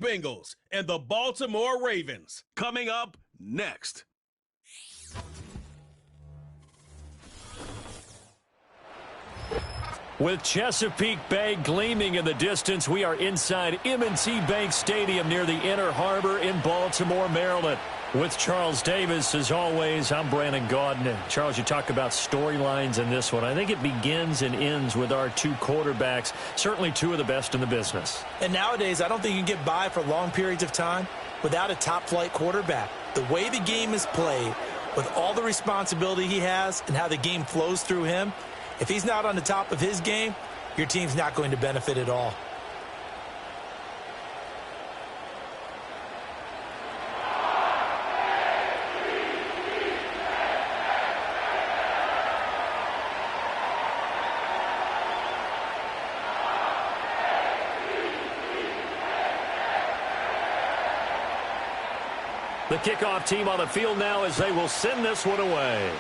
Bengals and the Baltimore Ravens. Coming up next. With Chesapeake Bay gleaming in the distance, we are inside M&T Bank Stadium near the Inner Harbor in Baltimore, Maryland. With Charles Davis, as always, I'm Brandon Gaudin. And Charles, you talk about storylines in this one. I think it begins and ends with our two quarterbacks, certainly two of the best in the business. And nowadays, I don't think you can get by for long periods of time without a top-flight quarterback. The way the game is played, with all the responsibility he has and how the game flows through him, if he's not on the top of his game, your team's not going to benefit at all. The kickoff team on the field now as they will send this one away.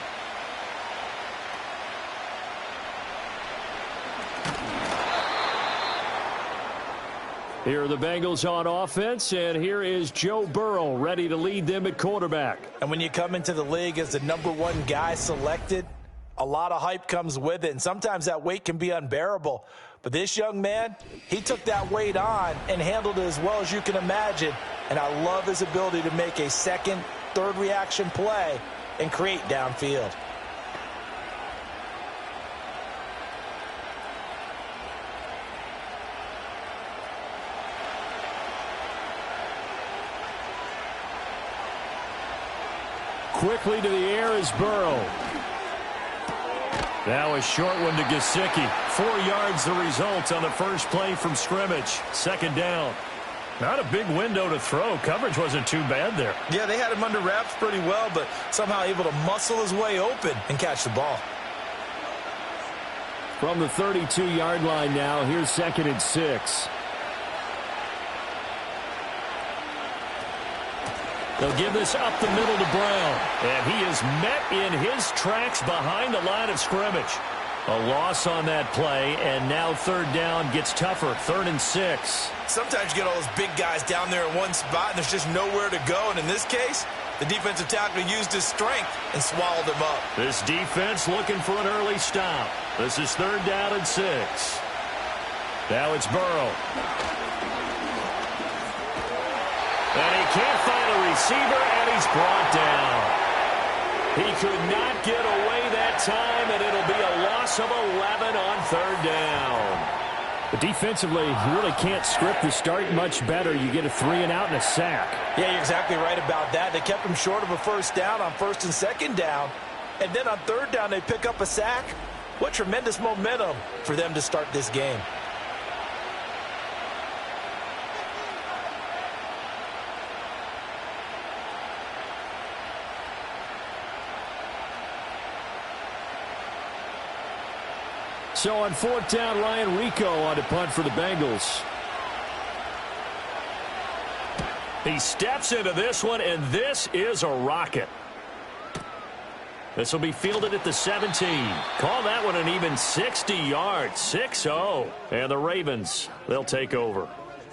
Here are the Bengals on offense, and here is Joe Burrow ready to lead them at quarterback. And when you come into the league as the #1 guy selected, a lot of hype comes with it, and sometimes that weight can be unbearable. But this young man, he took that weight on and handled it as well as you can imagine. And I love his ability to make a second, third reaction play and create downfield. Quickly to the air is Burrow. Now a short one to Gesicki. 4 yards the result on the first play from scrimmage. Second down. Not a big window to throw. Coverage wasn't too bad there. Yeah, they had him under wraps pretty well, but somehow able to muscle his way open and catch the ball. From the 32-yard line now, here's 2nd and 6. They'll give this up the middle to Brown. And he is met in his tracks behind the line of scrimmage. A loss on that play, and now third down gets tougher. 3rd and 6. Sometimes you get all those big guys down there in one spot, and there's just nowhere to go. And in this case, the defensive tackle used his strength and swallowed him up. This defense looking for an early stop. This is 3rd down and 6. Now it's Burrow. And he can't find a receiver, and he's brought down. He could not get away that time, and it'll be a loss of 11 on 3rd down. But defensively, you really can't script the start much better. You get a 3-and-out and a sack. Yeah, you're exactly right about that. They kept him short of a first down on 1st and 2nd down. And then on 3rd down, they pick up a sack. What tremendous momentum for them to start this game. So on 4th down, Ryan Rico on to punt for the Bengals. He steps into this one, and this is a rocket. This will be fielded at the 17. Call that one an even 60 yards, 6-0. And the Ravens, they'll take over.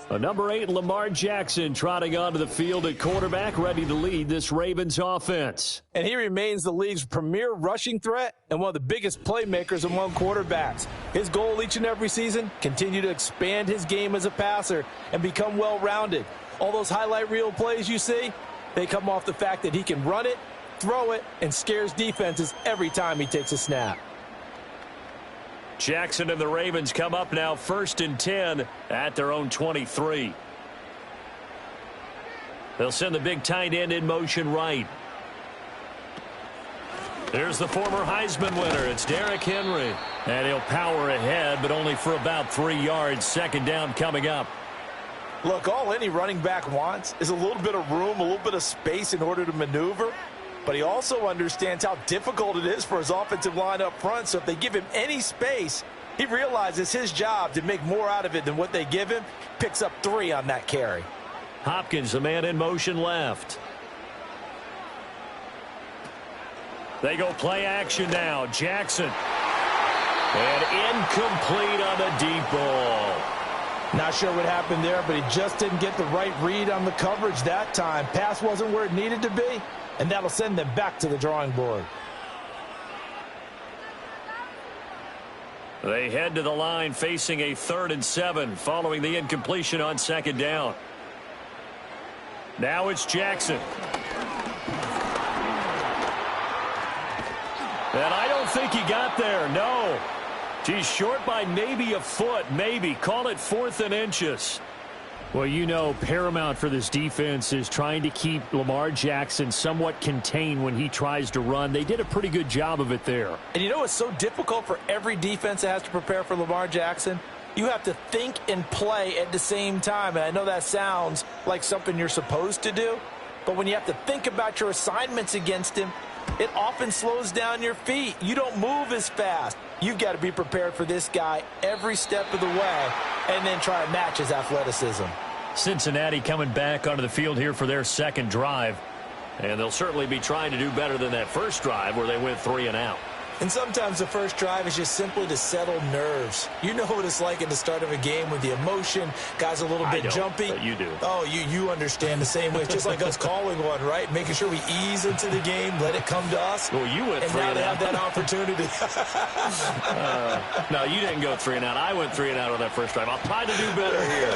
A number 8, Lamar Jackson, trotting onto the field at quarterback, ready to lead this Ravens offense. And he remains the league's premier rushing threat and one of the biggest playmakers among quarterbacks. His goal each and every season, continue to expand his game as a passer and become well-rounded. All those highlight reel plays you see, they come off the fact that he can run it, throw it, and scares defenses every time he takes a snap. Jackson and the Ravens come up now 1st and 10 at their own 23. They'll send the big tight end in motion right. There's the former Heisman winner. It's Derrick Henry. And he'll power ahead, but only for about 3 yards. 2nd down coming up. Look, all any running back wants is a little bit of room, a little bit of space in order to maneuver. But he also understands how difficult it is for his offensive line up front. So if they give him any space, he realizes his job to make more out of it than what they give him. Picks up 3 on that carry. Hopkins, the man in motion left. They go play action now. Jackson. And incomplete on the deep ball. Not sure what happened there, but he just didn't get the right read on the coverage that time. Pass wasn't where it needed to be, and that'll send them back to the drawing board. They head to the line facing a 3rd and 7 following the incompletion on 2nd down. Now it's Jackson. And I don't think he got there, no. He's short by maybe a foot, maybe. Call it 4th and inches. Well, you know, paramount for this defense is trying to keep Lamar Jackson somewhat contained when he tries to run. They did a pretty good job of it there. And you know it's so difficult for every defense that has to prepare for Lamar Jackson? You have to think and play at the same time. And I know that sounds like something you're supposed to do, but when you have to think about your assignments against him, it often slows down your feet. You don't move as fast. You've got to be prepared for this guy every step of the way and then try to match his athleticism. Cincinnati coming back onto the field here for their 2nd drive. And they'll certainly be trying to do better than that first drive where they went 3 and out. And sometimes the first drive is just simply to settle nerves. You know what it's like at the start of a game with the emotion. Guys a little bit jumpy. But you do. Oh, you understand the same way. It's just like us calling one, right? Making sure we ease into the game, let it come to us. Well, you went 3 and out. And now they have that opportunity. No, you didn't go 3 and out. I went 3 and out on that first drive. I'll try to do better here.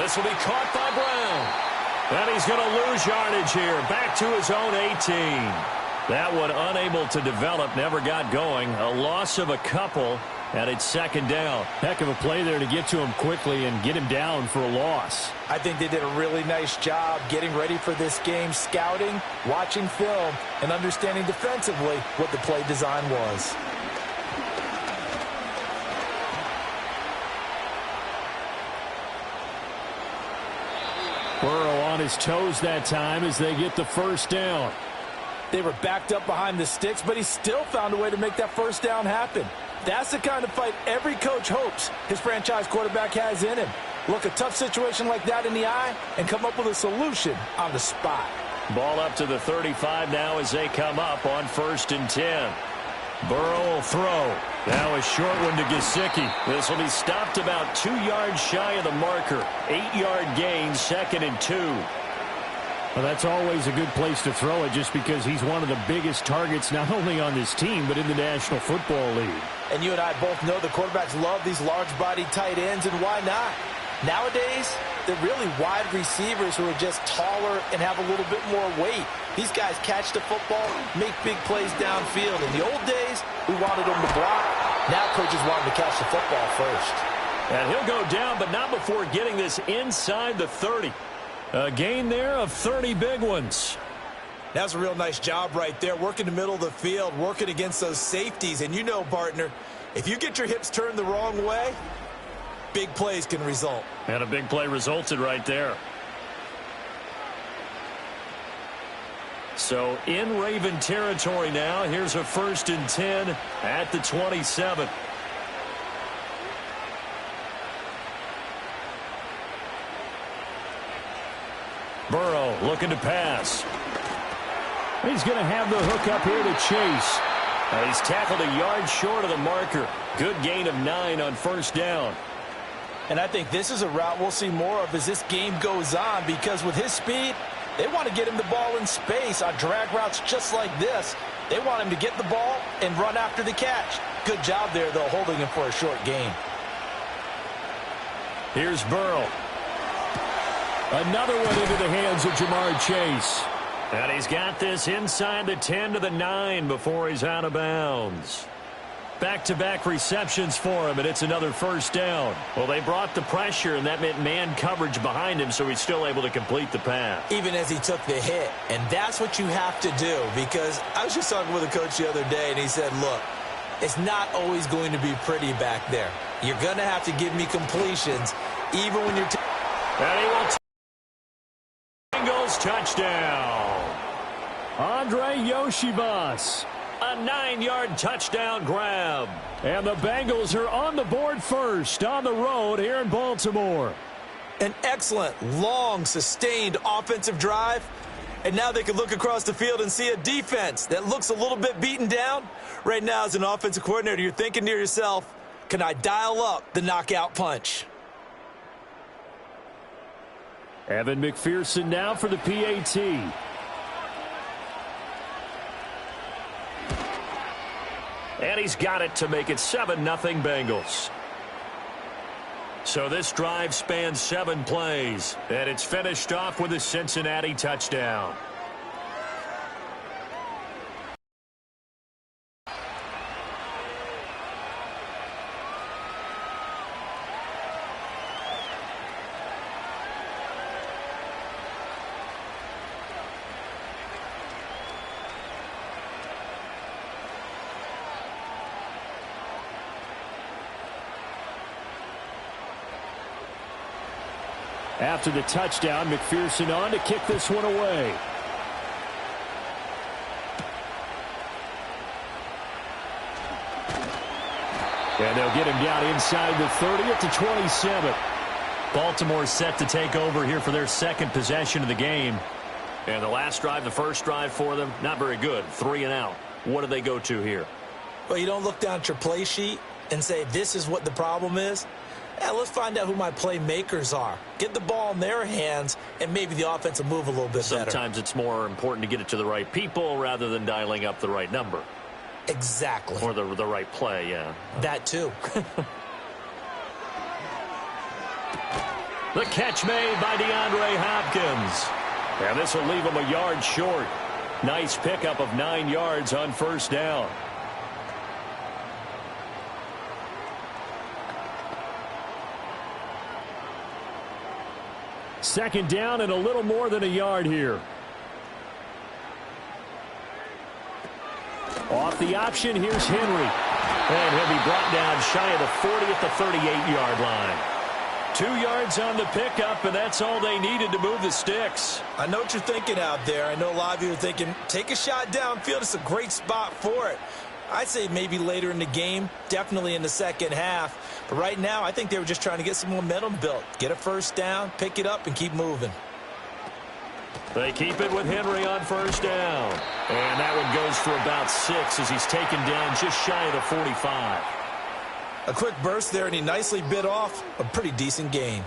This will be caught by Brown. And he's going to lose yardage here. Back to his own 18. That one unable to develop, never got going. A loss of a couple, and it's 2nd down. Heck of a play there to get to him quickly and get him down for a loss. I think they did a really nice job getting ready for this game, scouting, watching film, and understanding defensively what the play design was. Burrow on his toes that time as they get the 1st down. They were backed up behind the sticks, but he still found a way to make that 1st down happen. That's the kind of fight every coach hopes his franchise quarterback has in him. Look a tough situation like that in the eye and come up with a solution on the spot. Ball up to the 35 now as they come up on 1st and 10. Burrow will throw. Now a short one to Gesicki. This will be stopped about 2 yards shy of the marker. 8-yard gain, 2nd and 2. Well, that's always a good place to throw it just because he's one of the biggest targets not only on this team but in the National Football League. And you and I both know the quarterbacks love these large-bodied tight ends, and why not? Nowadays, they're really wide receivers who are just taller and have a little bit more weight. These guys catch the football, make big plays downfield. In the old days, we wanted them to block. Now coaches want them to catch the football first. And he'll go down, but not before getting this inside the 30. A gain there of 30 big ones. That's a real nice job right there, working the middle of the field, working against those safeties. And you know, partner, if you get your hips turned the wrong way, big plays can result. And a big play resulted right there. So in Raven territory now, here's a 1st and 10 at the 27. Burrow looking to pass. He's going to have the hook up here to Chase. He's tackled a yard short of the marker. Good gain of 9 on 1st down. And I think this is a route we'll see more of as this game goes on, because with his speed, they want to get him the ball in space on drag routes just like this. They want him to get the ball and run after the catch. Good job there, though, holding him for a short gain. Here's Burrow. Another one into the hands of Jamar Chase. And he's got this inside the 10 to the 9 before he's out of bounds. Back-to-back receptions for him, and it's another 1st down. Well, they brought the pressure, and that meant man coverage behind him, so he's still able to complete the pass. Even as he took the hit, and that's what you have to do, because I was just talking with a coach the other day, and he said, look, it's not always going to be pretty back there. You're going to have to give me completions, even when you're... And he will Bengals touchdown. Andre Yoshibas. A 9-yard touchdown grab. And the Bengals are on the board first on the road here in Baltimore. An excellent, long, sustained offensive drive. And now they can look across the field and see a defense that looks a little bit beaten down. Right now, as an offensive coordinator, you're thinking to yourself, can I dial up the knockout punch? Evan McPherson now for the PAT. And he's got it to make it 7-0 Bengals. So this drive spans 7 plays, and it's finished off with a Cincinnati touchdown. After the touchdown, McPherson on to kick this one away. And they'll get him down inside the 30 at the 27. Baltimore set to take over here for their second possession of the game. And the last drive, the first drive for them, not very good. 3 and out. What do they go to here? Well, you don't look down at your play sheet and say, this is what the problem is. Let's find out who my playmakers are. Get the ball in their hands, and maybe the offense will move a little bit better. Sometimes it's more important to get it to the right people rather than dialing up the right number. Exactly. Or the right play, yeah. That too. The catch made by DeAndre Hopkins. And this will leave him a yard short. Nice pickup of 9 yards on first down. Second down and a little more than a yard here. Off the option, here's Henry. And he'll be brought down shy of the 40 at the 38-yard line. 2 yards on the pickup, and that's all they needed to move the sticks. I know what you're thinking out there. I know a lot of you are thinking, take a shot downfield. It's a great spot for it. I'd say maybe later in the game, definitely in the second half. But right now, I think they were just trying to get some momentum built. Get a first down, pick it up, and keep moving. They keep it with Henry on first down. And that one goes for about 6 as he's taken down just shy of the 45. A quick burst there, and he nicely bit off a pretty decent gain.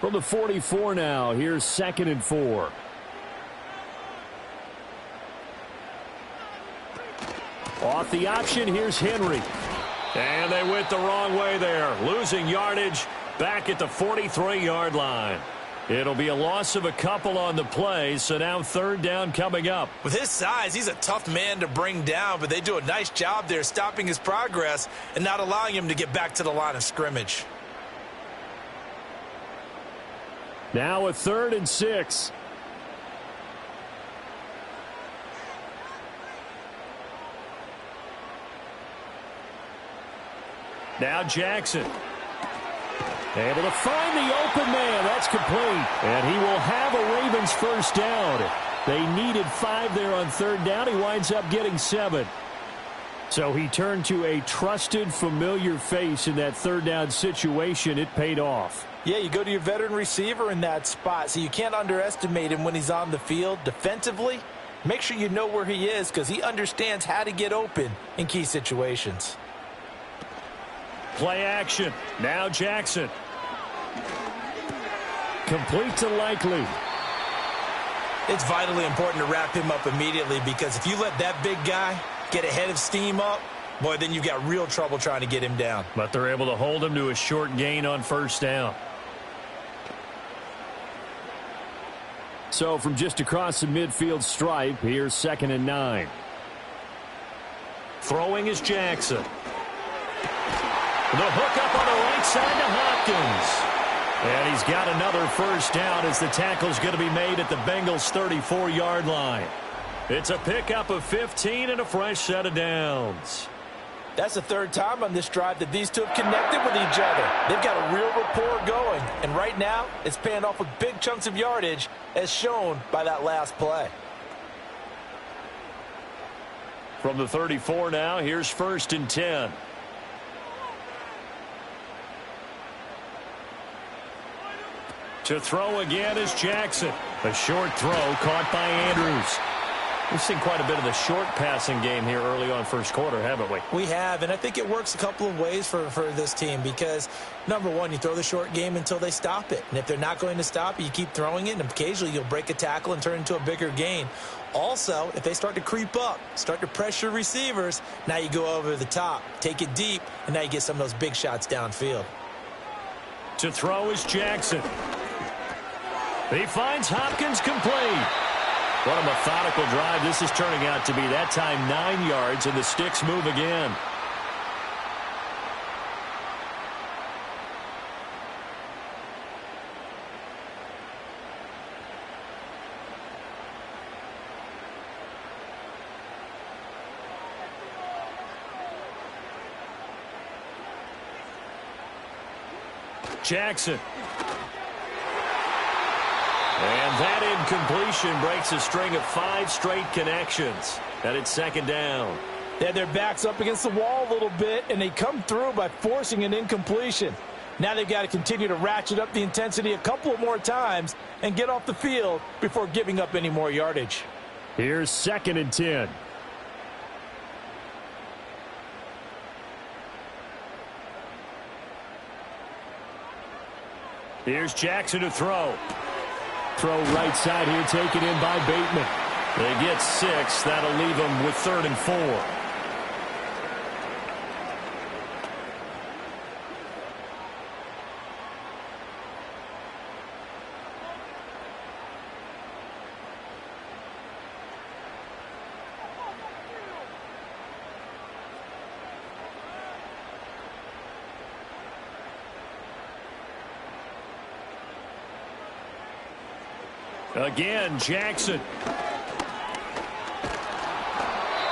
From the 44 now, here's 2nd and 4. Off the option, here's Henry. And they went the wrong way there, losing yardage back at the 43-yard line. It'll be a loss of a couple on the play, so now 3rd down coming up. With his size, he's a tough man to bring down, but they do a nice job there stopping his progress and not allowing him to get back to the line of scrimmage. Now a 3rd and 6. Now Jackson. Able to find the open man. That's complete. And he will have a Ravens first down. They needed 5 there on 3rd down. He winds up getting 7. So he turned to a trusted, familiar face in that 3rd down situation. It paid off. Yeah, you go to your veteran receiver in that spot, so you can't underestimate him when he's on the field. Defensively, make sure you know where he is because he understands how to get open in key situations. Play action. Now Jackson. Complete to Likely. It's vitally important to wrap him up immediately because if you let that big guy get ahead of steam up, boy, then you've got real trouble trying to get him down. But they're able to hold him to a short gain on first down. So from just across the midfield stripe, here's 2nd and 9. Throwing is Jackson. The hook up on the right side to Hopkins. And he's got another first down as the tackle's going to be made at the Bengals' 34-yard line. It's a pickup of 15 and a fresh set of downs. That's the 3rd time on this drive that these two have connected with each other. They've got a real rapport going. And right now, it's paying off with big chunks of yardage as shown by that last play. From the 34 now, here's 1st and 10. To throw again is Jackson. A short throw caught by Andrews. We've seen quite a bit of the short passing game here early on first quarter, haven't we? We have, and I think it works a couple of ways for this team because, number one, you throw the short game until they stop it. And if they're not going to stop it, you keep throwing it, and occasionally you'll break a tackle and turn it into a bigger gain. Also, if they start to creep up, start to pressure receivers, now you go over the top, take it deep, and now you get some of those big shots downfield. To throw is Jackson. He finds Hopkins complete. What a methodical drive this is turning out to be. That time 9 yards, and the sticks move again. Jackson. And that incompletion breaks a string of 5 straight connections. And it's second down. They had their backs up against the wall a little bit, and they come through by forcing an incompletion. Now they've got to continue to ratchet up the intensity a couple of more times and get off the field before giving up any more yardage. Here's 2nd and 10. Here's Jackson to throw. Throw right side here, taken in by Bateman. They get 6. That'll leave them with 3rd and 4. Again, Jackson.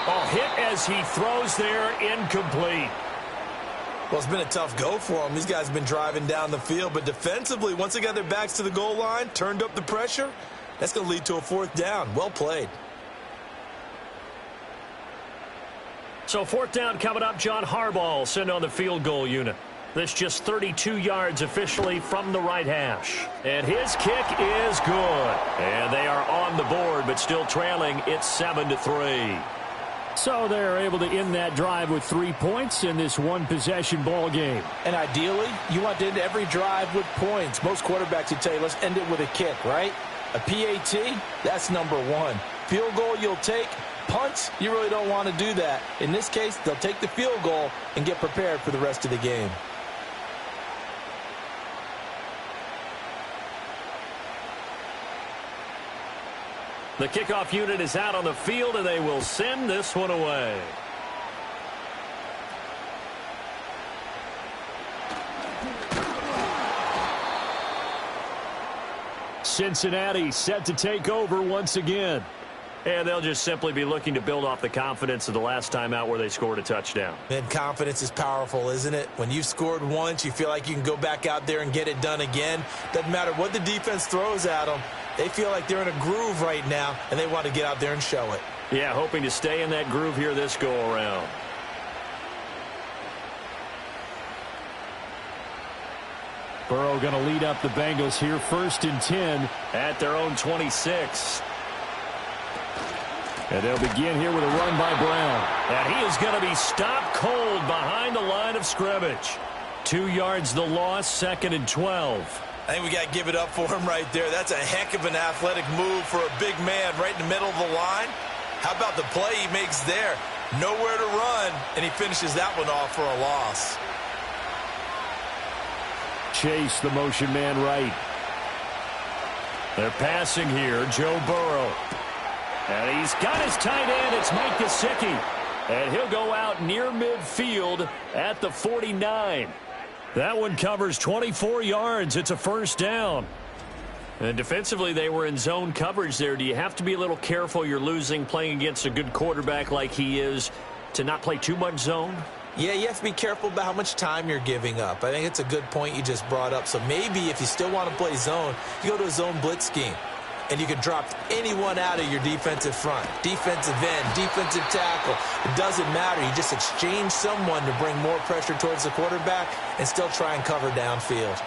Oh, hit as he throws there, incomplete. Well, it's been a tough go for them. These guys have been driving down the field, but defensively, once they got their backs to the goal line, turned up the pressure, that's going to lead to a 4th down. Well played. So 4th down coming up. John Harbaugh sent on the field goal unit. This just 32 yards officially from the right hash. And his kick is good. And they are on the board, but still trailing. It's 7-3. So they're able to end that drive with 3 points in this one-possession ball game. And ideally, you want to end every drive with points. Most quarterbacks would tell you, let's end it with a kick, right? A PAT, that's number 1. Field goal you'll take. Punts, you really don't want to do that. In this case, they'll take the field goal and get prepared for the rest of the game. The kickoff unit is out on the field, and they will send this one away. Cincinnati set to take over once again. And they'll just simply be looking to build off the confidence of the last time out where they scored a touchdown. Man, confidence is powerful, isn't it? When you've scored once, you feel like you can go back out there and get it done again. Doesn't matter what the defense throws at them. They feel like they're in a groove right now, and they want to get out there and show it. Yeah, hoping to stay in that groove here this go-around. Burrow going to lead up the Bengals here, 1st and 10 at their own 26. And they'll begin here with a run by Brown. And he is going to be stopped cold behind the line of scrimmage. 2 yards the loss, 2nd and 12. I think we got to give it up for him right there. That's a heck of an athletic move for a big man right in the middle of the line. How about the play he makes there? Nowhere to run, and he finishes that one off for a loss. Chase, the motion man right. They're passing here, Joe Burrow. And he's got his tight end. It's Mike Gesicki. And he'll go out near midfield at the 49. That one covers 24 yards. It's a 1st down. And defensively, they were in zone coverage there. Do you have to be a little careful? You're losing playing against a good quarterback like he is to not play too much zone? Yeah, you have to be careful about how much time you're giving up. I think it's a good point you just brought up. So maybe if you still want to play zone, you go to a zone blitz scheme. And you can drop anyone out of your defensive front. Defensive end, defensive tackle. It doesn't matter. You just exchange someone to bring more pressure towards the quarterback and still try and cover downfield.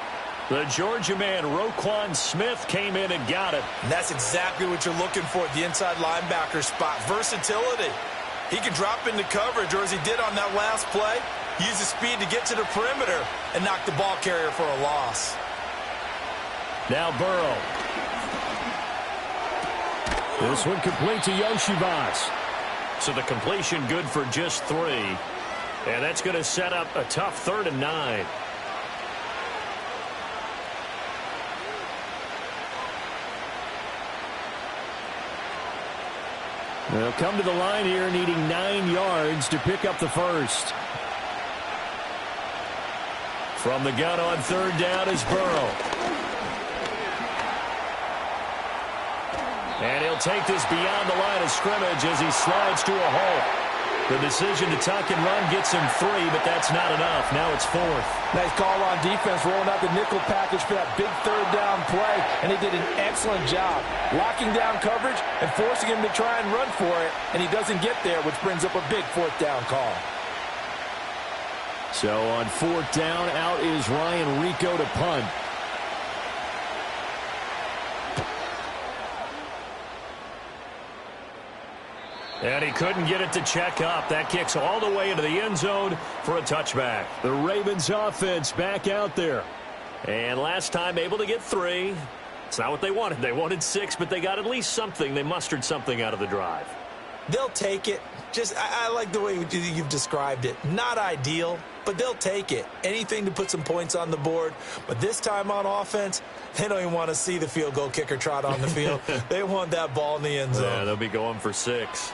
The Georgia man, Roquan Smith, came in and got it. And that's exactly what you're looking for at the inside linebacker spot. Versatility. He can drop into coverage, or as he did on that last play, use his speed to get to the perimeter and knock the ball carrier for a loss. Now Burrow. This one complete to Yoshibas. So the completion good for just 3. And that's going to set up a tough 3rd and 9. They'll come to the line here needing 9 yards to pick up the first. From the gun on 3rd down is Burrow. And he'll take this beyond the line of scrimmage as he slides to a halt. The decision to tuck and run gets him 3, but that's not enough. Now it's 4th. Nice call on defense, rolling out the nickel package for that big 3rd down play, and he did an excellent job locking down coverage and forcing him to try and run for it, and he doesn't get there, which brings up a big 4th down call. So on 4th down, out is Ryan Rico to punt. And he couldn't get it to check up. That kicks all the way into the end zone for a touchback. The Ravens offense back out there. And last time able to get 3. It's not what they wanted. They wanted 6, but they got at least something. They mustered something out of the drive. They'll take it. I like the way you've described it. Not ideal, but they'll take it. Anything to put some points on the board. But this time on offense, they don't even want to see the field goal kicker trot on the field. They want that ball in the end zone. Yeah, they'll be going for 6.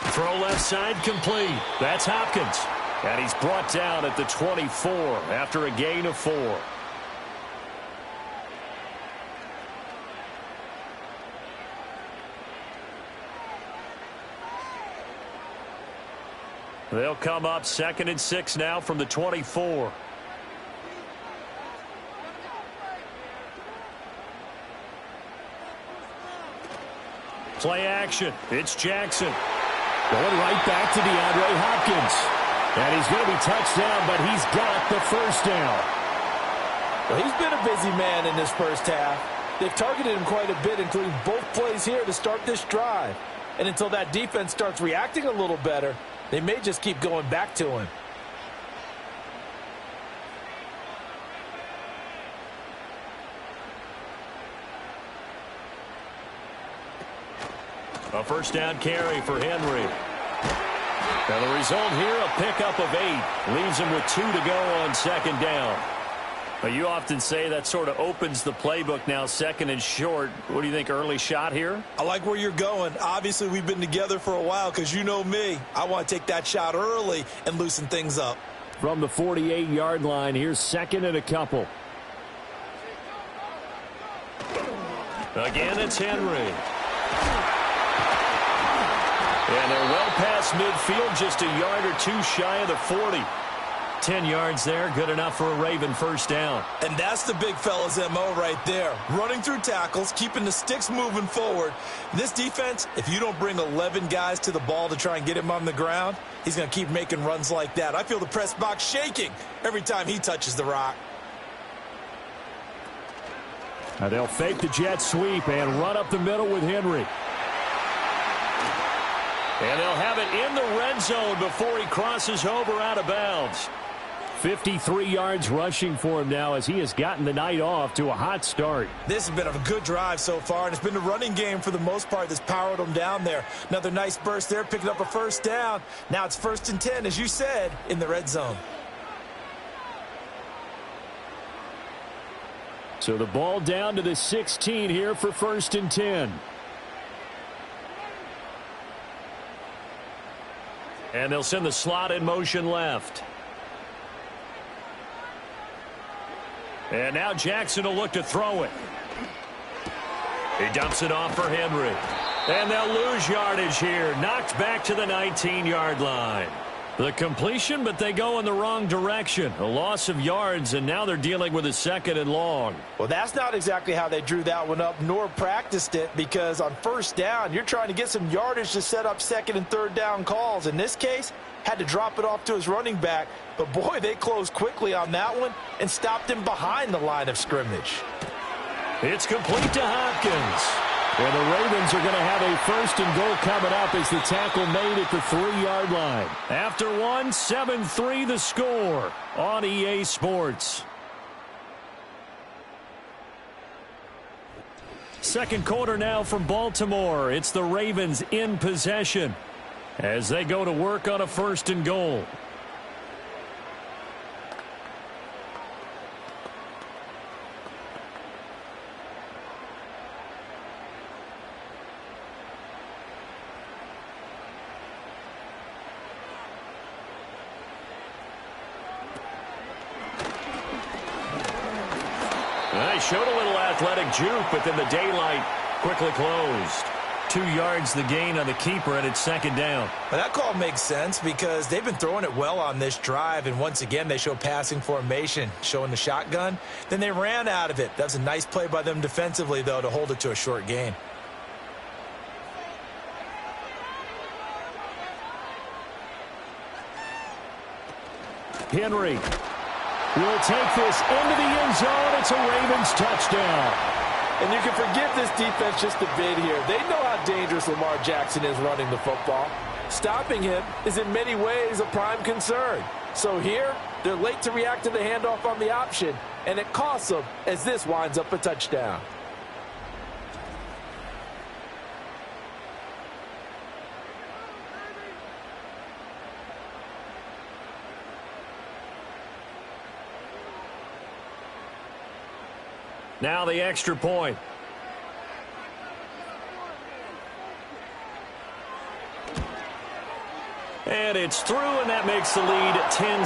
Throw left side complete. That's Hopkins. And he's brought down at the 24 after a gain of 4. They'll come up 2nd and 6 now from the 24. Play action. It's Jackson. Going right back to DeAndre Hopkins. And he's going to be touched down, but he's got the first down. Well, he's been a busy man in this first half. They've targeted him quite a bit, including both plays here to start this drive. And until that defense starts reacting a little better, they may just keep going back to him. A first down carry for Henry. Now the result here, a pickup of 8. Leaves him with 2 to go on 2nd down. But you often say that sort of opens the playbook now, 2nd and short. What do you think, early shot here? I like where you're going. Obviously, we've been together for a while because you know me. I want to take that shot early and loosen things up. From the 48-yard line, here's 2nd and a couple. Again, it's Henry. And they're well past midfield, just a yard or 2 shy of the 40. 10 yards there, good enough for a Raven first down. And that's the big fella's MO right there. Running through tackles, keeping the sticks moving forward. This defense, if you don't bring 11 guys to the ball to try and get him on the ground, he's going to keep making runs like that. I feel the press box shaking every time he touches the rock. Now they'll fake the jet sweep and run up the middle with Henry. And they'll have it in the red zone before he crosses over out of bounds. 53 yards rushing for him now as he has gotten the night off to a hot start. This has been a good drive so far, and it's been the running game for the most part that's powered him down there. Another nice burst there, picking up a first down. Now it's 1st and 10, as you said, in the red zone. So the ball down to the 16 here for 1st and 10. And they'll send the slot in motion left. And now Jackson will look to throw it. He dumps it off for Henry. And they'll lose yardage here. Knocked back to the 19-yard line. The completion, but they go in the wrong direction. A loss of yards, and now they're dealing with a 2nd and long. Well, that's not exactly how they drew that one up, nor practiced it, because on 1st down, you're trying to get some yardage to set up 2nd and 3rd down calls. In this case, had to drop it off to his running back, but boy, they closed quickly on that one and stopped him behind the line of scrimmage. It's complete to Hopkins. And the Ravens are going to have a 1st and goal coming up as the tackle made at the 3-yard line. After 7-3 the score on EA Sports. Second quarter now from Baltimore. It's the Ravens in possession as they go to work on a 1st and goal. They showed a little athletic juke, but then the daylight quickly closed. 2 yards the gain on the keeper, and it's 2nd down. Well, that call makes sense because they've been throwing it well on this drive, and once again they show passing formation, showing the shotgun. Then they ran out of it. That was a nice play by them defensively, though, to hold it to a short gain. Henry will take this into the end zone. It's a Ravens touchdown. And you can forgive this defense just a bit here. They know how dangerous Lamar Jackson is running the football. Stopping him is in many ways a prime concern. So here, they're late to react to the handoff on the option, and it costs them as this winds up a touchdown. Now the extra point. And it's through, and that makes the lead 10-7.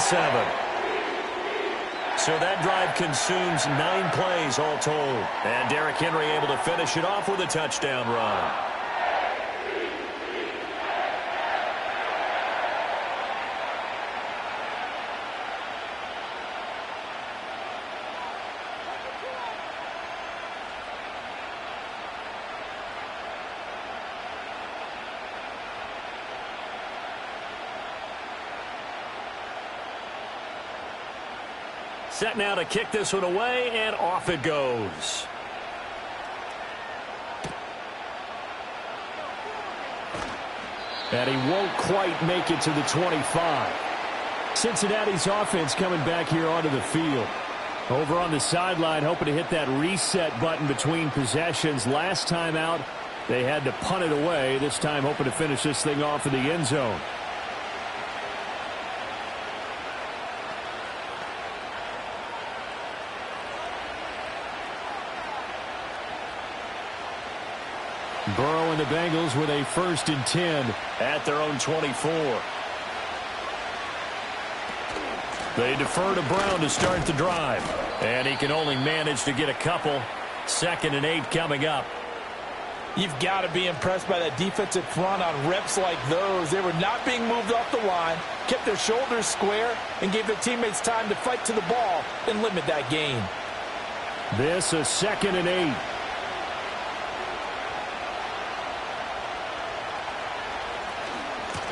So that drive consumes 9 plays all told. And Derrick Henry able to finish it off with a touchdown run. Set now to kick this one away, and off it goes. And he won't quite make it to the 25. Cincinnati's offense coming back here onto the field. Over on the sideline, hoping to hit that reset button between possessions. Last time out, they had to punt it away. This time hoping to finish this thing off in the end zone. Burrow and the Bengals with a 1st and 10 at their own 24. They defer to Brown to start the drive. And he can only manage to get a couple. 2nd and 8 coming up. You've got to be impressed by that defensive front on reps like those. They were not being moved off the line, kept their shoulders square, and gave their teammates time to fight to the ball and limit that gain. This a 2nd and 8.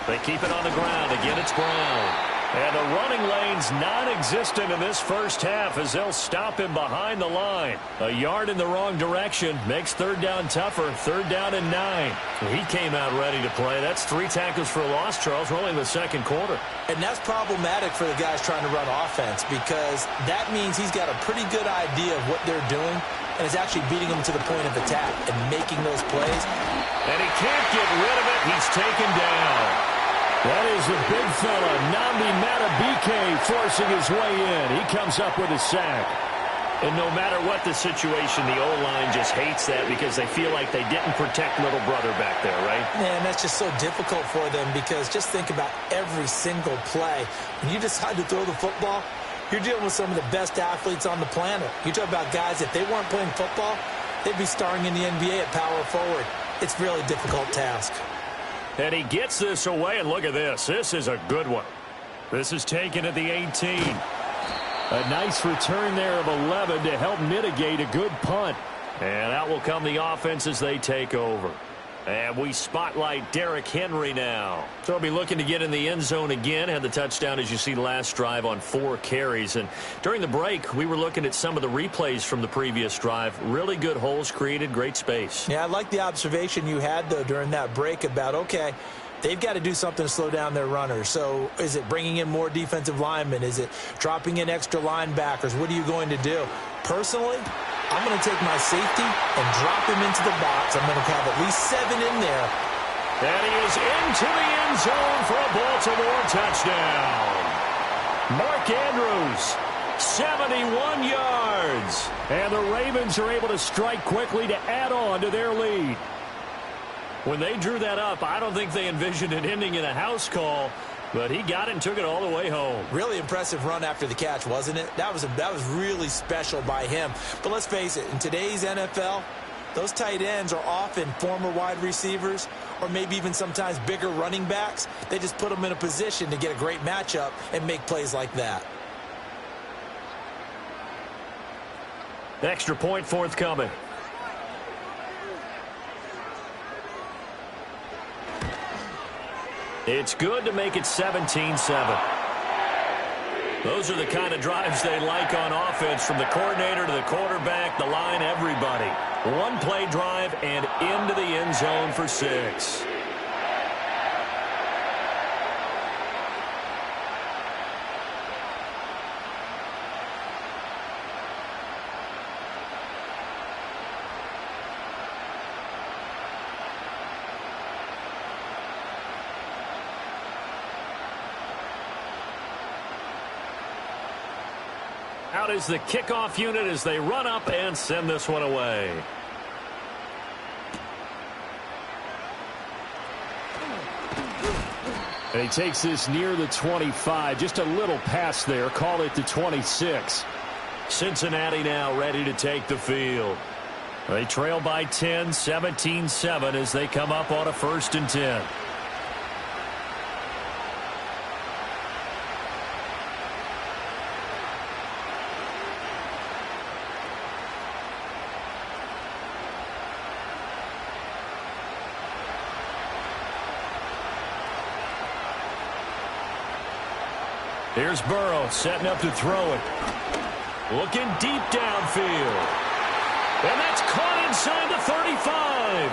They keep it on the ground. Again, it's Brown. And the running lane's non-existent in this first half as they'll stop him behind the line. A yard in the wrong direction makes 3rd down tougher. 3rd down and 9. He came out ready to play. That's 3 tackles for a loss, Charles, rolling the 2nd quarter. And that's problematic for the guys trying to run offense because that means he's got a pretty good idea of what they're doing and is actually beating them to the point of attack and making those plays. And he can't get rid of it. He's taken down. That is the big fella, Nnamdi Madubuike, forcing his way in. He comes up with a sack. And no matter what the situation, the O-line just hates that because they feel like they didn't protect little brother back there, right? Man, that's just so difficult for them because just think about every single play. When you decide to throw the football, you're dealing with some of the best athletes on the planet. You talk about guys, if they weren't playing football, they'd be starring in the NBA at power forward. It's a really difficult task. And he gets this away, and look at this. This is a good one. This is taken at the 18. A nice return there of 11 to help mitigate a good punt. And out will come the offense as they take over. And we spotlight Derrick Henry now. So he'll be looking to get in the end zone again. Had the touchdown, as you see, last drive on 4 carries. And during the break, we were looking at some of the replays from the previous drive. Really good holes created, great space. Yeah, I like the observation you had, though, during that break about, okay, they've got to do something to slow down their runners. So is it bringing in more defensive linemen? Is it dropping in extra linebackers? What are you going to do? Personally, I'm going to take my safety and drop him into the box. I'm going to have at least 7 in there. And he is into the end zone for a Baltimore touchdown. Mark Andrews, 71 yards. And the Ravens are able to strike quickly to add on to their lead. When they drew that up, I don't think they envisioned it ending in a house call, but he got it and took it all the way home. Really impressive run after the catch, wasn't it? That was really special by him. But let's face it, in today's NFL, those tight ends are often former wide receivers or maybe even sometimes bigger running backs. They just put them in a position to get a great matchup and make plays like that. Extra point forthcoming. It's good to make it 17-7. Those are the kind of drives they like on offense, from the coordinator to the quarterback, the line, everybody. One play drive and into the end zone for 6. Out is the kickoff unit as they run up and send this one away. And he takes this near the 25. Just a little pass there. Call it the 26. Cincinnati now ready to take the field. They trail by 10, 17-7 as they come up on a 1st and 10. Here's Burrow setting up to throw it. Looking deep downfield. And that's caught inside the 35.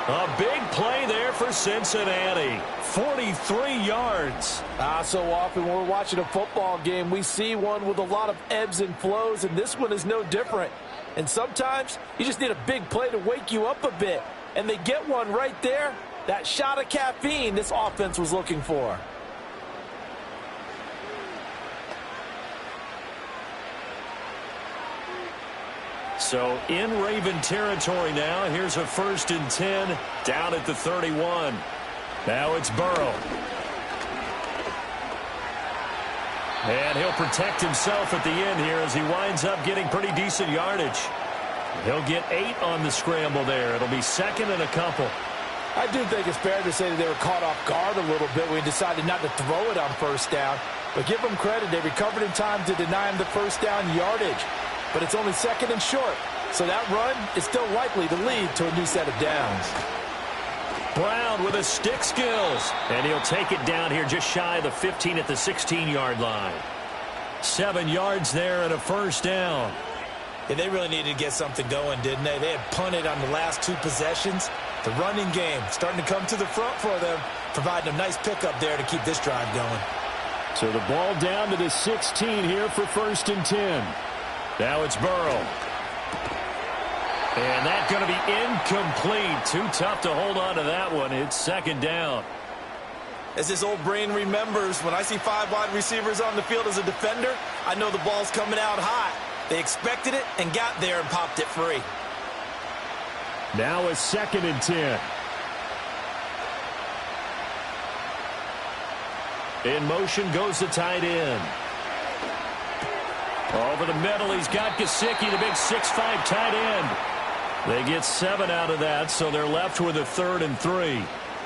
A big play there for Cincinnati. 43 yards. So often when we're watching a football game, we see one with a lot of ebbs and flows, and this one is no different. And sometimes you just need a big play to wake you up a bit. And they get one right there. That shot of caffeine this offense was looking for. So in Raven territory now. Here's a 1st and 10 down at the 31. Now it's Burrow. And he'll protect himself at the end here as he winds up getting pretty decent yardage. He'll get 8 on the scramble there. It'll be 2nd and a couple. I do think it's fair to say that they were caught off guard a little bit when he decided not to throw it on 1st down. But give them credit. They recovered in time to deny him the 1st down yardage. But it's only 2nd and short. So that run is still likely to lead to a new set of downs. Brown with his stick skills. And he'll take it down here just shy of the 15 at the 16-yard line. 7 yards there and a 1st down. Yeah, they really needed to get something going, didn't they? They had punted on the last 2 possessions. The running game starting to come to the front for them, providing a nice pickup there to keep this drive going. So the ball down to the 16 here for 1st and 10. Now it's Burrow. And that's going to be incomplete. Too tough to hold on to that one. It's 2nd down. As his old brain remembers, when I see 5 wide receivers on the field as a defender, I know the ball's coming out hot. They expected it and got there and popped it free. Now a 2nd and 10. In motion goes the tight end. Over the middle, he's got Gesicki, the big 6'5" tight end. They get 7 out of that, so they're left with a 3rd and 3.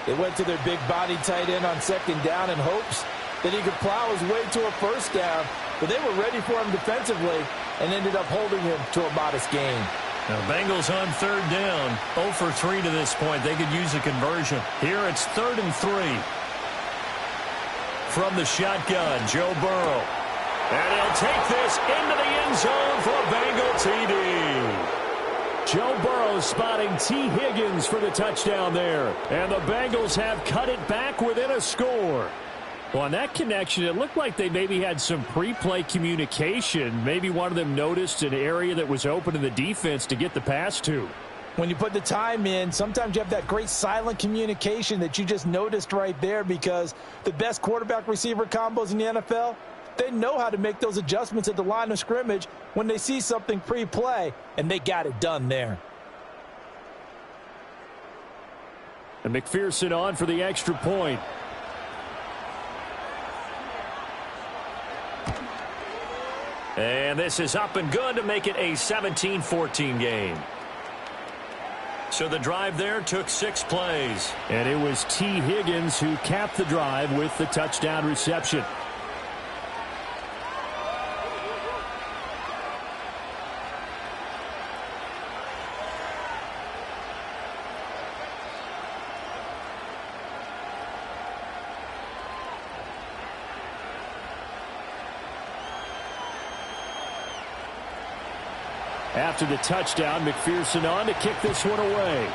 They went to their big body tight end on 2nd down in hopes that he could plow his way to a 1st down, but they were ready for him defensively and ended up holding him to a modest gain. Now, Bengals on third down. 0 for 3 to this point. They could use a conversion. Here it's 3rd and 3. From the shotgun, Joe Burrow. And he'll take this into the end zone for a Bengal TD. Joe Burrow spotting T. Higgins for the touchdown there. And the Bengals have cut it back within a score. Well, on that connection, it looked like they maybe had some pre-play communication. Maybe one of them noticed an area that was open in the defense to get the pass to. When you put the time in, sometimes you have that great silent communication that you just noticed right there, because the best quarterback-receiver combos in the NFL, they know how to make those adjustments at the line of scrimmage when they see something pre-play, and they got it done there. And McPherson on for the extra point. And this is up and good to make it a 17-14 game. So the drive there took 6 plays. And it was T. Higgins who capped the drive with the touchdown reception. After the touchdown, McPherson on to kick this one away.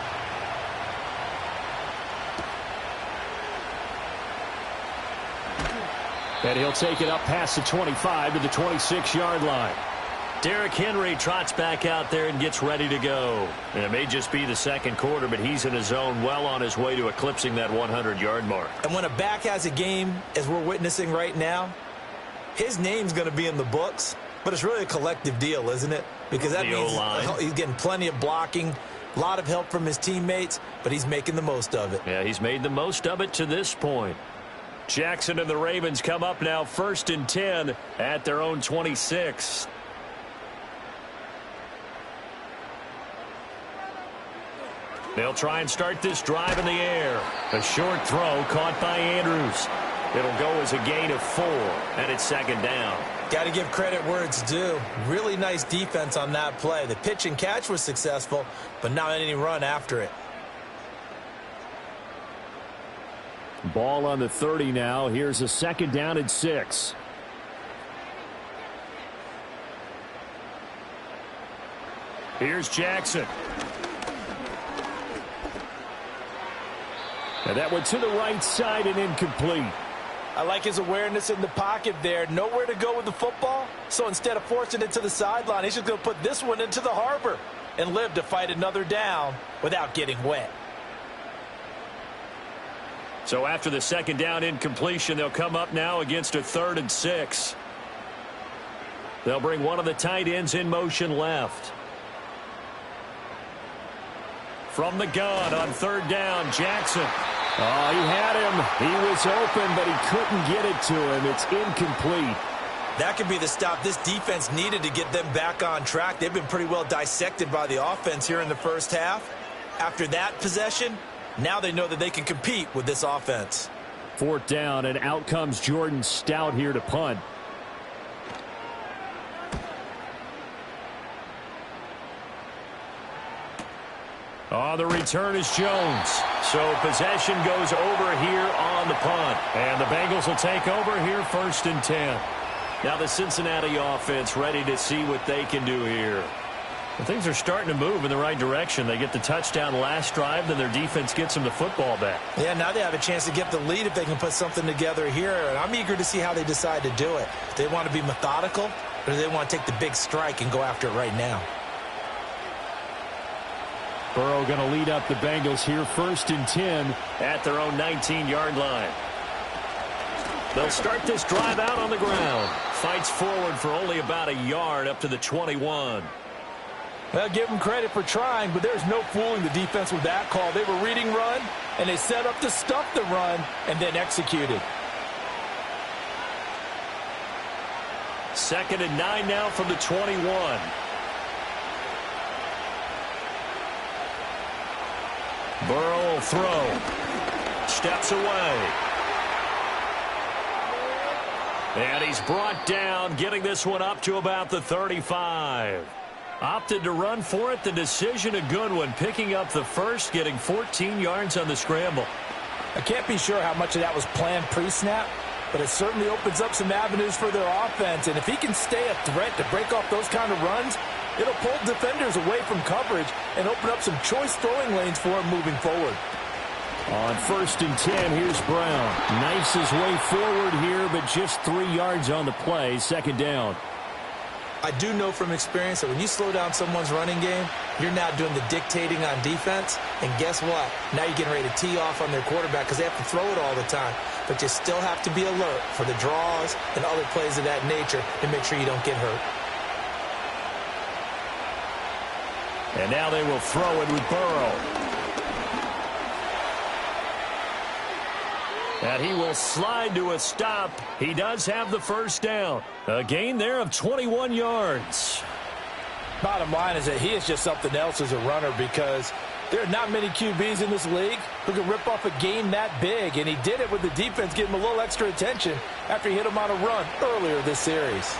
And he'll take it up past the 25 to the 26-yard line. Derrick Henry trots back out there and gets ready to go. And it may just be the second quarter, but he's in his zone, well on his way to eclipsing that 100-yard mark. And when a back has a game, as we're witnessing right now, his name's going to be in the books, but it's really a collective deal, isn't it? Because that means he's getting plenty of blocking, a lot of help from his teammates, but he's making the most of it. Yeah, he's made the most of it to this point. Jackson and the Ravens come up now 1st and 10 at their own 26. They'll try and start this drive in the air. A short throw caught by Andrews. It'll go as a gain of 4, and it's 2nd down. Got to give credit where it's due. Really nice defense on that play. The pitch and catch was successful, but not any run after it. Ball on the 30 now. Here's a 2nd down and 6. Here's Jackson. And that went to the right side and incomplete. I like his awareness in the pocket there. Nowhere to go with the football. So instead of forcing it to the sideline, he's just going to put this one into the harbor and live to fight another down without getting wet. So after the 2nd down incompletion, they'll come up now against a 3rd and 6. They'll bring one of the tight ends in motion left. From the gun on 3rd down, Jackson. Oh, he had him. He was open, but he couldn't get it to him. It's incomplete. That could be the stop this defense needed to get them back on track. They've been pretty well dissected by the offense here in the first half. After that possession, now they know that they can compete with this offense. 4th down, and out comes Jordan Stout here to punt. Oh, the return is Jones. So possession goes over here on the punt. And the Bengals will take over here 1st and 10. Now the Cincinnati offense ready to see what they can do here. Well, things are starting to move in the right direction. They get the touchdown last drive, then their defense gets them the football back. Yeah, now they have a chance to get the lead if they can put something together here. And I'm eager to see how they decide to do it. Do they want to be methodical, or do they want to take the big strike and go after it right now? Burrow going to lead up the Bengals here 1st and 10 at their own 19-yard line. They'll start this drive out on the ground. Fights forward for only about a yard up to the 21. Well, give them credit for trying, but there's no fooling the defense with that call. They were reading run, and they set up to stuff the run and then executed. 2nd and 9 now from the 21. Burrow will throw. Steps away. And he's brought down, getting this one up to about the 35. Opted to run for it. The decision a good one. Picking up the first, getting 14 yards on the scramble. I can't be sure how much of that was planned pre-snap, but it certainly opens up some avenues for their offense. And if he can stay a threat to break off those kind of runs, it'll pull defenders away from coverage and open up some choice throwing lanes for him moving forward. On 1st and 10, here's Brown. Knifes his way forward here, but just 3 yards on the play. 2nd down. I do know from experience that when you slow down someone's running game, you're now doing the dictating on defense. And guess what? Now you're getting ready to tee off on their quarterback because they have to throw it all the time. But you still have to be alert for the draws and other plays of that nature to make sure you don't get hurt. And now they will throw it with Burrow. And he will slide to a stop. He does have the first down. A gain there of 21 yards. Bottom line is that he is just something else as a runner because there are not many QBs in this league who can rip off a game that big. And he did it with the defense giving him a little extra attention after he hit him on a run earlier this series.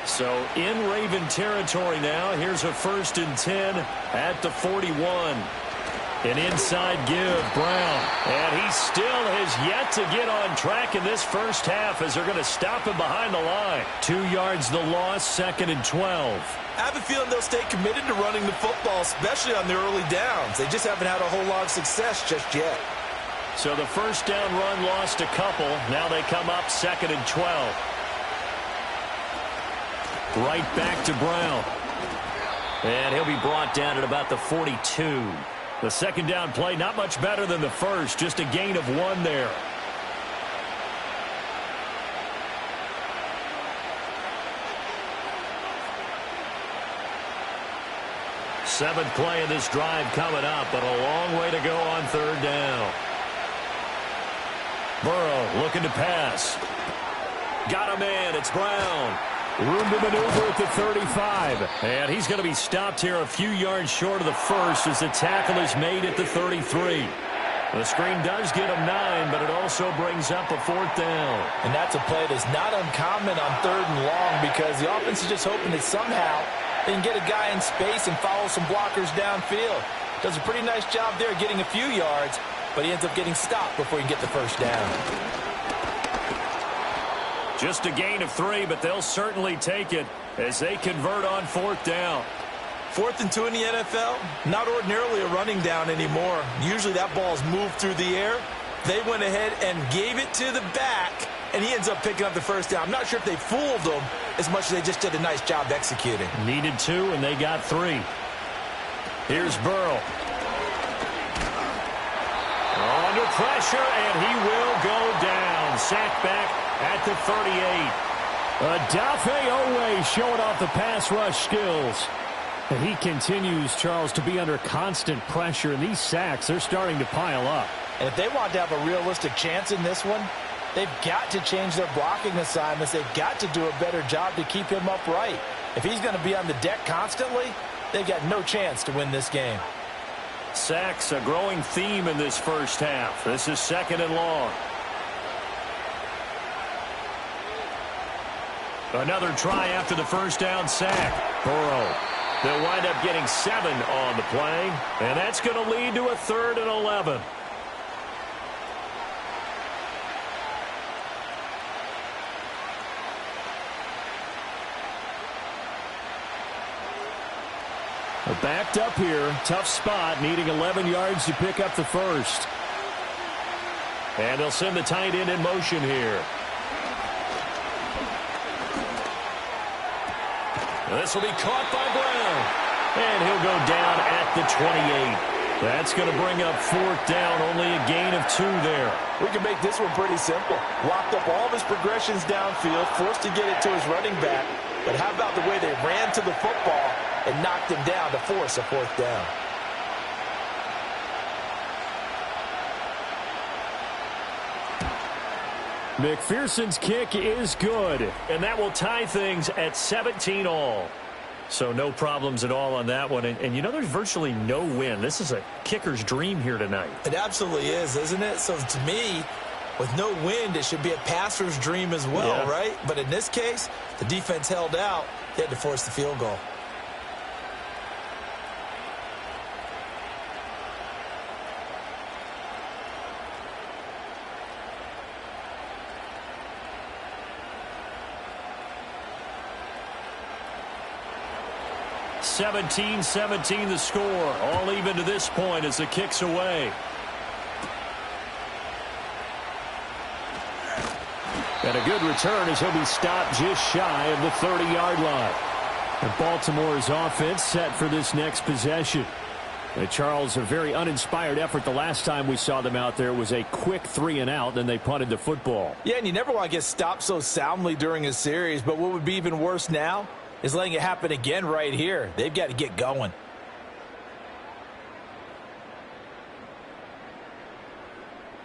So in Raven territory now. Here's a 1st and 10 at the 41. An inside give, Brown. And he still has yet to get on track in this first half as they're going to stop him behind the line. 2 yards the loss, 2nd and 12. I have a feeling they'll stay committed to running the football, especially on their early downs. They just haven't had a whole lot of success just yet. So the first down run lost a couple. Now they come up 2nd and 12. Right back to Brown. And he'll be brought down at about the 42. The 2nd down play, not much better than the first, just a gain of 1 there. Seventh play of this drive coming up, but a long way to go on 3rd down. Burrow looking to pass. Got a man, it's Brown. Room to maneuver at the 35. And he's going to be stopped here a few yards short of the first as the tackle is made at the 33. The screen does get him 9, but it also brings up a 4th down. And that's a play that's not uncommon on 3rd and long because the offense is just hoping that somehow they can get a guy in space and follow some blockers downfield. Does a pretty nice job there getting a few yards, but he ends up getting stopped before he can get the first down. Just a gain of 3, but they'll certainly take it as they convert on 4th down. 4th and 2 in the NFL, not ordinarily a running down anymore. Usually that ball's moved through the air. They went ahead and gave it to the back, and he ends up picking up the first down. I'm not sure if they fooled him as much as they just did a nice job executing. Needed 2, and they got 3. Here's Burrow. Under pressure, and he will go down. Sacked back at the 38. Odafe Owe showing off the pass rush skills. And he continues, Charles, to be under constant pressure. And these sacks, they're starting to pile up. And if they want to have a realistic chance in this one, they've got to change their blocking assignments. They've got to do a better job to keep him upright. If he's going to be on the deck constantly, they've got no chance to win this game. Sacks, a growing theme in this first half. This is 2nd and long. Another try after the first down sack. Burrow. They'll wind up getting 7 on the play, and that's going to lead to a 3rd and 11. Backed up here, tough spot, needing 11 yards to pick up the first. And they'll send the tight end in motion here. This will be caught by Brown. And he'll go down at the 28. That's going to bring up 4th down, only a gain of 2 there. We can make this one pretty simple. Locked up all of his progressions downfield, forced to get it to his running back. But how about the way they ran to the football and knocked him down to force a 4th down? McPherson's kick is good. And that will tie things at 17 all. So no problems at all on that one. And you know, there's virtually no win. This is a kicker's dream here tonight. It absolutely is, isn't it? So to me, With no wind, it should be a passer's dream as well, right? But in this case, the defense held out. They had to force the field goal. (17-17) the score. All even to this point as the kick's away. And a good return as he'll be stopped just shy of the 30-yard line. And Baltimore's offense set for this next possession. Charles, a very uninspired effort the last time we saw them out there was a quick 3-and-out, then they punted the football. Yeah, and you never want to get stopped so soundly during a series, but what would be even worse now is letting it happen again right here. They've got to get going.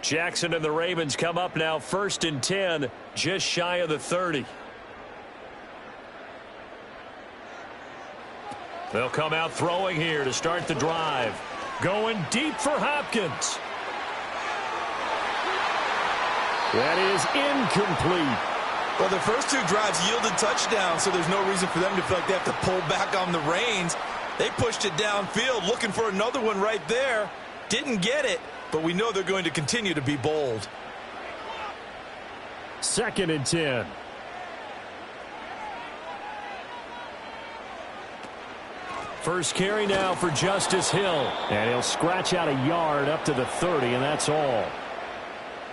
Jackson and the Ravens come up now 1st and 10, just shy of the 30. They'll come out throwing here to start the drive. Going deep for Hopkins. That is incomplete. Well, the first two drives yielded touchdowns, so there's no reason for them to feel like they have to pull back on the reins. They pushed it downfield, looking for another one right there. Didn't get it, but we know they're going to continue to be bold. 2nd and 10. First carry now for Justice Hill. And he'll scratch out a yard up to the 30, and that's all.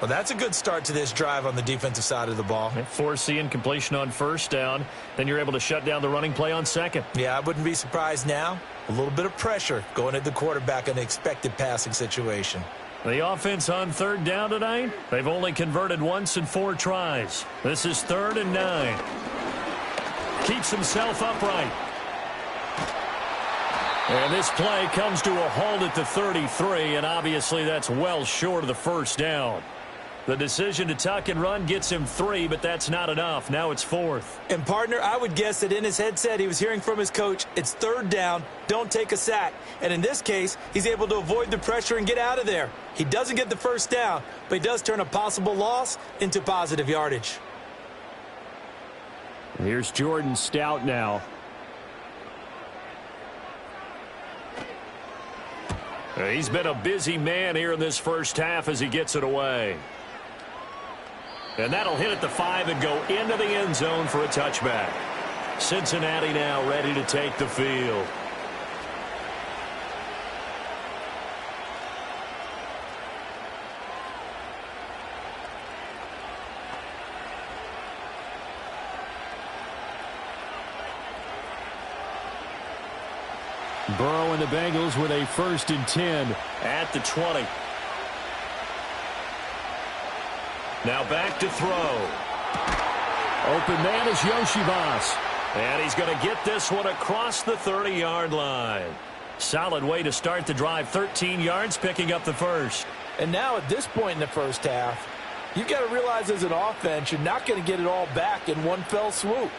Well, that's a good start to this drive on the defensive side of the ball. Force the incompletion on 1st down. Then you're able to shut down the running play on 2nd. Yeah, I wouldn't be surprised now. A little bit of pressure going at the quarterback in an expected passing situation. The offense on 3rd down tonight, they've only converted once in 4 tries. This is 3rd and 9. Keeps himself upright. And this play comes to a halt at the 33, and obviously that's well short of the 1st down. The decision to tuck and run gets him 3, but that's not enough. Now it's 4th. And, partner, I would guess that in his headset he was hearing from his coach, it's 3rd down, don't take a sack. And in this case, he's able to avoid the pressure and get out of there. He doesn't get the 1st down, but he does turn a possible loss into positive yardage. Here's Jordan Stout now. He's been a busy man here in this 1st half as he gets it away. And that'll hit at the 5 and go into the end zone for a touchback. Cincinnati now ready to take the field. Burrow and the Bengals with a 1st and 10 at the 20. Now back to throw. Open man is Yoshibas. And he's going to get this one across the 30-yard line. Solid way to start the drive. 13 yards, picking up the 1st. And now at this point in the 1st half, you've got to realize as an offense, you're not going to get it all back in one fell swoop.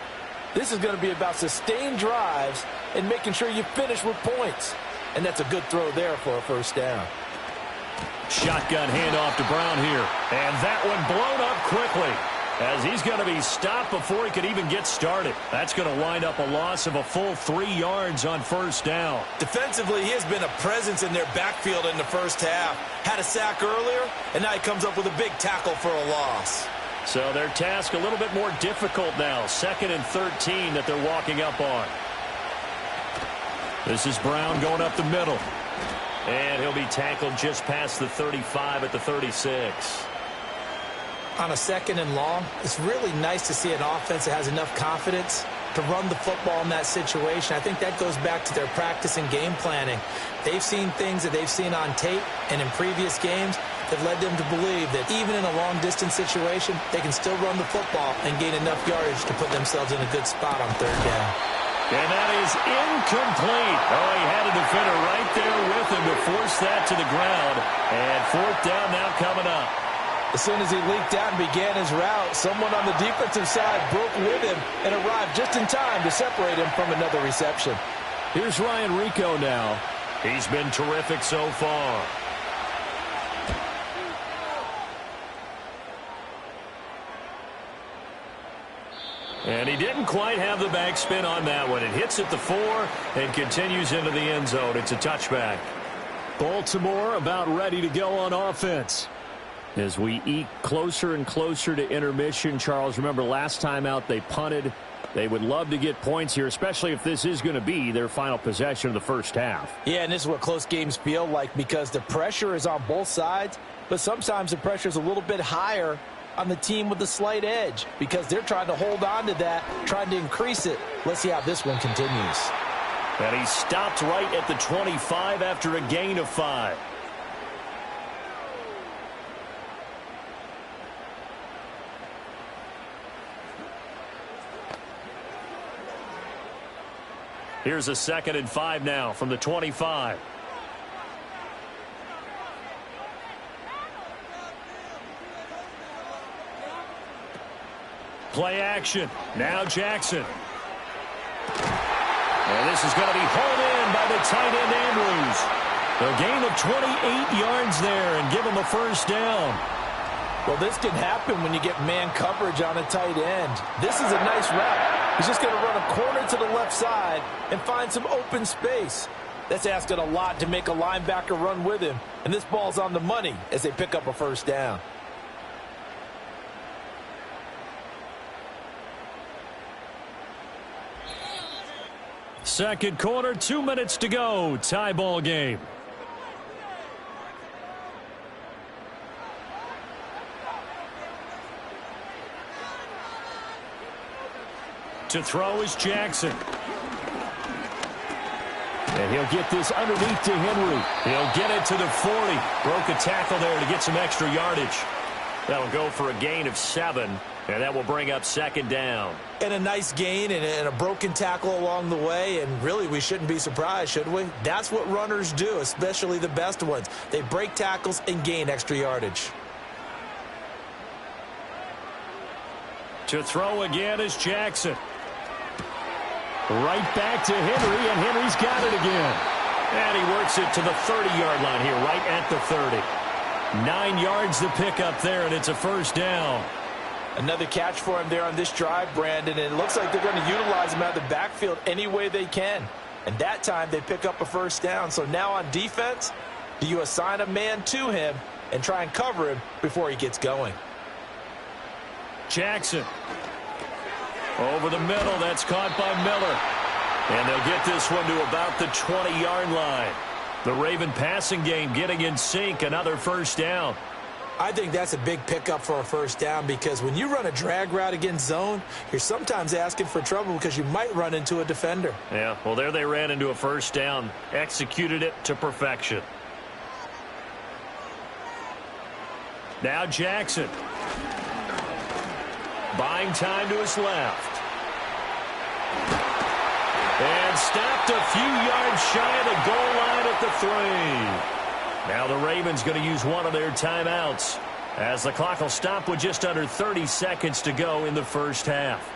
This is going to be about sustained drives and making sure you finish with points. And that's a good throw there for a 1st down. Shotgun handoff to Brown here. And that one blown up quickly as he's going to be stopped before he could even get started. That's going to wind up a loss of a full 3 yards on 1st down. Defensively, he has been a presence in their backfield in the 1st half. Had a sack earlier, and now he comes up with a big tackle for a loss. So their task a little bit more difficult now. 2nd and 13 that they're walking up on. This is Brown going up the middle. And he'll be tackled just past the 35 at the 36. On a 2nd and long, it's really nice to see an offense that has enough confidence to run the football in that situation. I think that goes back to their practice and game planning. They've seen things that they've seen on tape and in previous games that led them to believe that even in a long-distance situation, they can still run the football and gain enough yardage to put themselves in a good spot on 3rd down. And that is incomplete. Oh, he had a defender right there with him to force that to the ground. And 4th down now coming up. As soon as he leaked out and began his route, someone on the defensive side broke with him and arrived just in time to separate him from another reception. Here's Ryan Rico now. He's been terrific so far. And he didn't quite have the backspin on that one. It hits at the 4 and continues into the end zone. It's a touchback. Baltimore about ready to go on offense. As we eke closer and closer to intermission, Charles, remember last time out they punted. They would love to get points here, especially if this is going to be their final possession of the first half. Yeah, and this is what close games feel like because the pressure is on both sides, but sometimes the pressure is a little bit higher on the team with the slight edge because they're trying to hold on to that, trying to increase it. Let's see how this one continues. And he stopped right at the 25 after a gain of 5. Here's a 2nd and 5 now from the 25. Play action. Now Jackson. And this is going to be hauled in by the tight end Andrews. A gain of 28 yards there and give him a first down. Well, this can happen when you get man coverage on a tight end. This is a nice route. He's just going to run a corner to the left side and find some open space. That's asking a lot to make a linebacker run with him. And this ball's on the money as they pick up a first down. Second quarter, 2 minutes to go. Tie ball game. To throw is Jackson. And he'll get this underneath to Henry. He'll get it to the 40. Broke a tackle there to get some extra yardage. That'll go for a gain of 7, and that will bring up 2nd down. And a nice gain and a broken tackle along the way, and really we shouldn't be surprised, should we? That's what runners do, especially the best ones. They break tackles and gain extra yardage. To throw again is Jackson. Right back to Henry, and Henry's got it again. And he works it to the 30-yard line here, right at the 30. 9 yards to pick up there, and it's a first down. Another catch for him there on this drive, Brandon, and it looks like they're going to utilize him out of the backfield any way they can. And that time they pick up a first down. So now on defense, do you assign a man to him and try and cover him before he gets going? Jackson. Over the middle, that's caught by Miller. And they'll get this one to about the 20-yard line. The Raven passing game getting in sync, another first down. I think that's a big pickup for a first down because when you run a drag route against zone, you're sometimes asking for trouble because you might run into a defender. Yeah, well, there they ran into a first down, executed it to perfection. Now Jackson. Buying time to his left. And stopped a few yards shy of the goal line at the 3. Now the Ravens going to use one of their timeouts as the clock will stop with just under 30 seconds to go in the first half.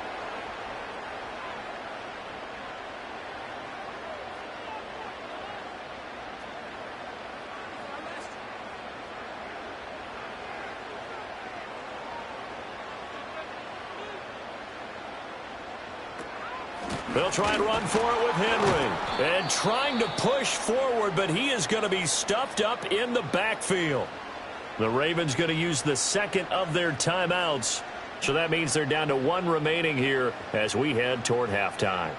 They'll try and run for it with Henry. And trying to push forward, but he is going to be stuffed up in the backfield. The Ravens going to use the second of their timeouts. So that means they're down to 1 remaining here as we head toward halftime.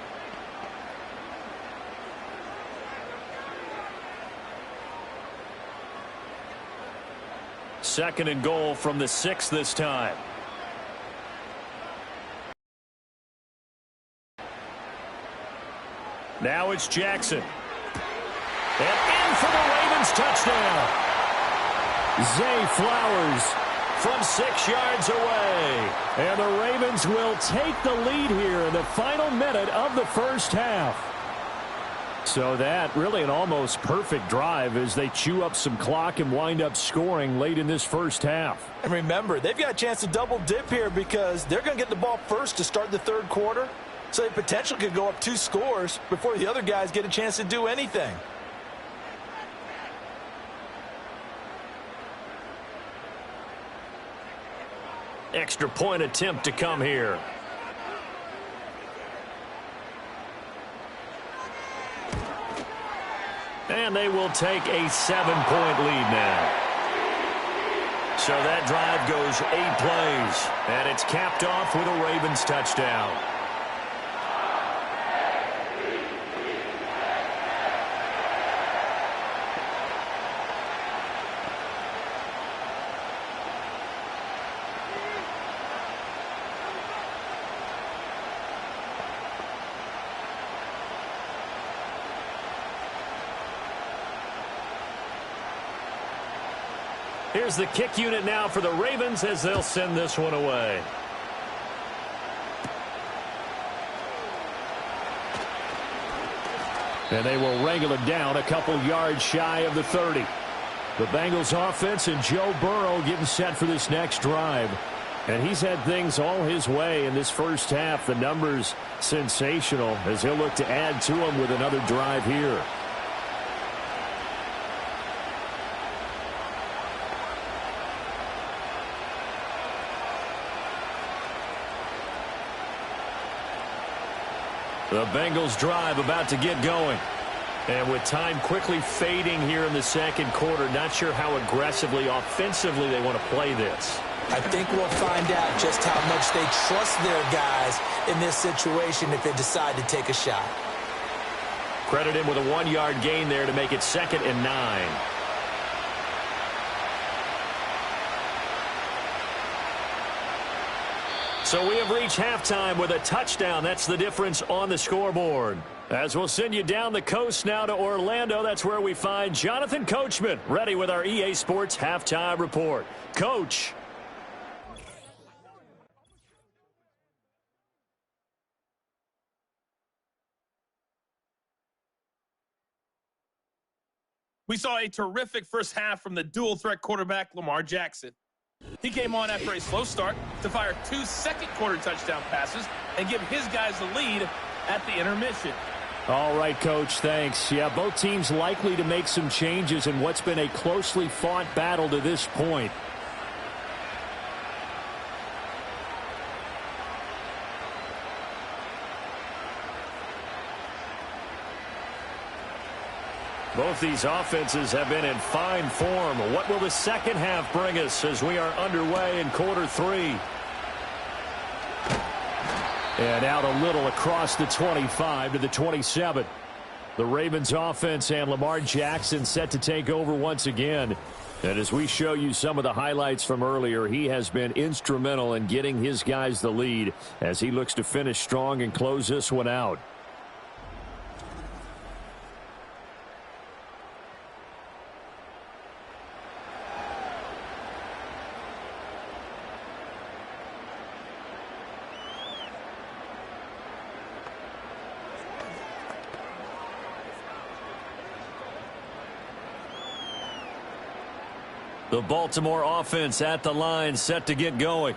Second and goal from the 6 this time. Now it's Jackson. And in for the Ravens touchdown. Zay Flowers from 6 yards away. And the Ravens will take the lead here in the final minute of the first half. So that really an almost perfect drive as they chew up some clock and wind up scoring late in this first half. And remember, they've got a chance to double dip here because they're going to get the ball first to start the third quarter. So they potentially could go up 2 scores before the other guys get a chance to do anything. Extra point attempt to come here. And they will take a 7-point lead now. So that drive goes 8 plays, and it's capped off with a Ravens touchdown. Here's the kick unit now for the Ravens as they'll send this one away. And they will wrangle it down a couple yards shy of the 30. The Bengals offense and Joe Burrow getting set for this next drive. And he's had things all his way in this first half. The numbers sensational as he'll look to add to them with another drive here. The Bengals drive about to get going. And with time quickly fading here in the second quarter, not sure how aggressively, offensively they want to play this. I think we'll find out just how much they trust their guys in this situation if they decide to take a shot. Credit him with a 1-yard gain there to make it 2nd and 9. So we have reached halftime with a touchdown. That's the difference on the scoreboard. As we'll send you down the coast now to Orlando, that's where we find Jonathan Coachman, ready with our EA Sports Halftime Report. Coach. We saw a terrific first half from the dual-threat quarterback, Lamar Jackson. He came on after a slow start to fire 2 second-quarter touchdown passes and give his guys the lead at the intermission. All right, Coach, thanks. Yeah, both teams likely to make some changes in what's been a closely fought battle to this point. Both these offenses have been in fine form. What will the second half bring us as we are underway in quarter 3? And out a little across the 25 to the 27. The Ravens offense and Lamar Jackson set to take over once again. And as we show you some of the highlights from earlier, he has been instrumental in getting his guys the lead as he looks to finish strong and close this one out. The Baltimore offense at the line, set to get going.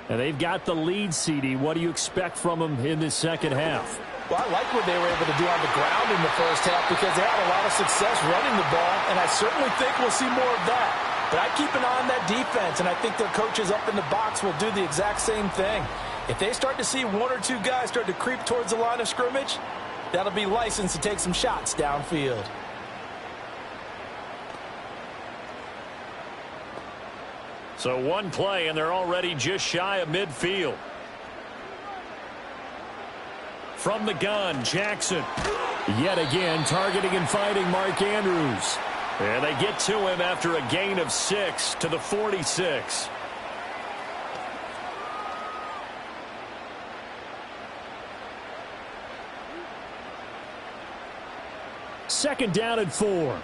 And they've got the lead, CD. What do you expect from them in this second half? Well, I like what they were able to do on the ground in the first half because they had a lot of success running the ball, and I certainly think we'll see more of that. But I keep an eye on that defense, and I think their coaches up in the box will do the exact same thing. If they start to see 1 or 2 guys start to creep towards the line of scrimmage, that'll be licensed to take some shots downfield. So one play, and they're already just shy of midfield. From the gun, Jackson. Yet again, targeting and fighting Mark Andrews. And they get to him after a gain of 6 to the 46. Second down and 4.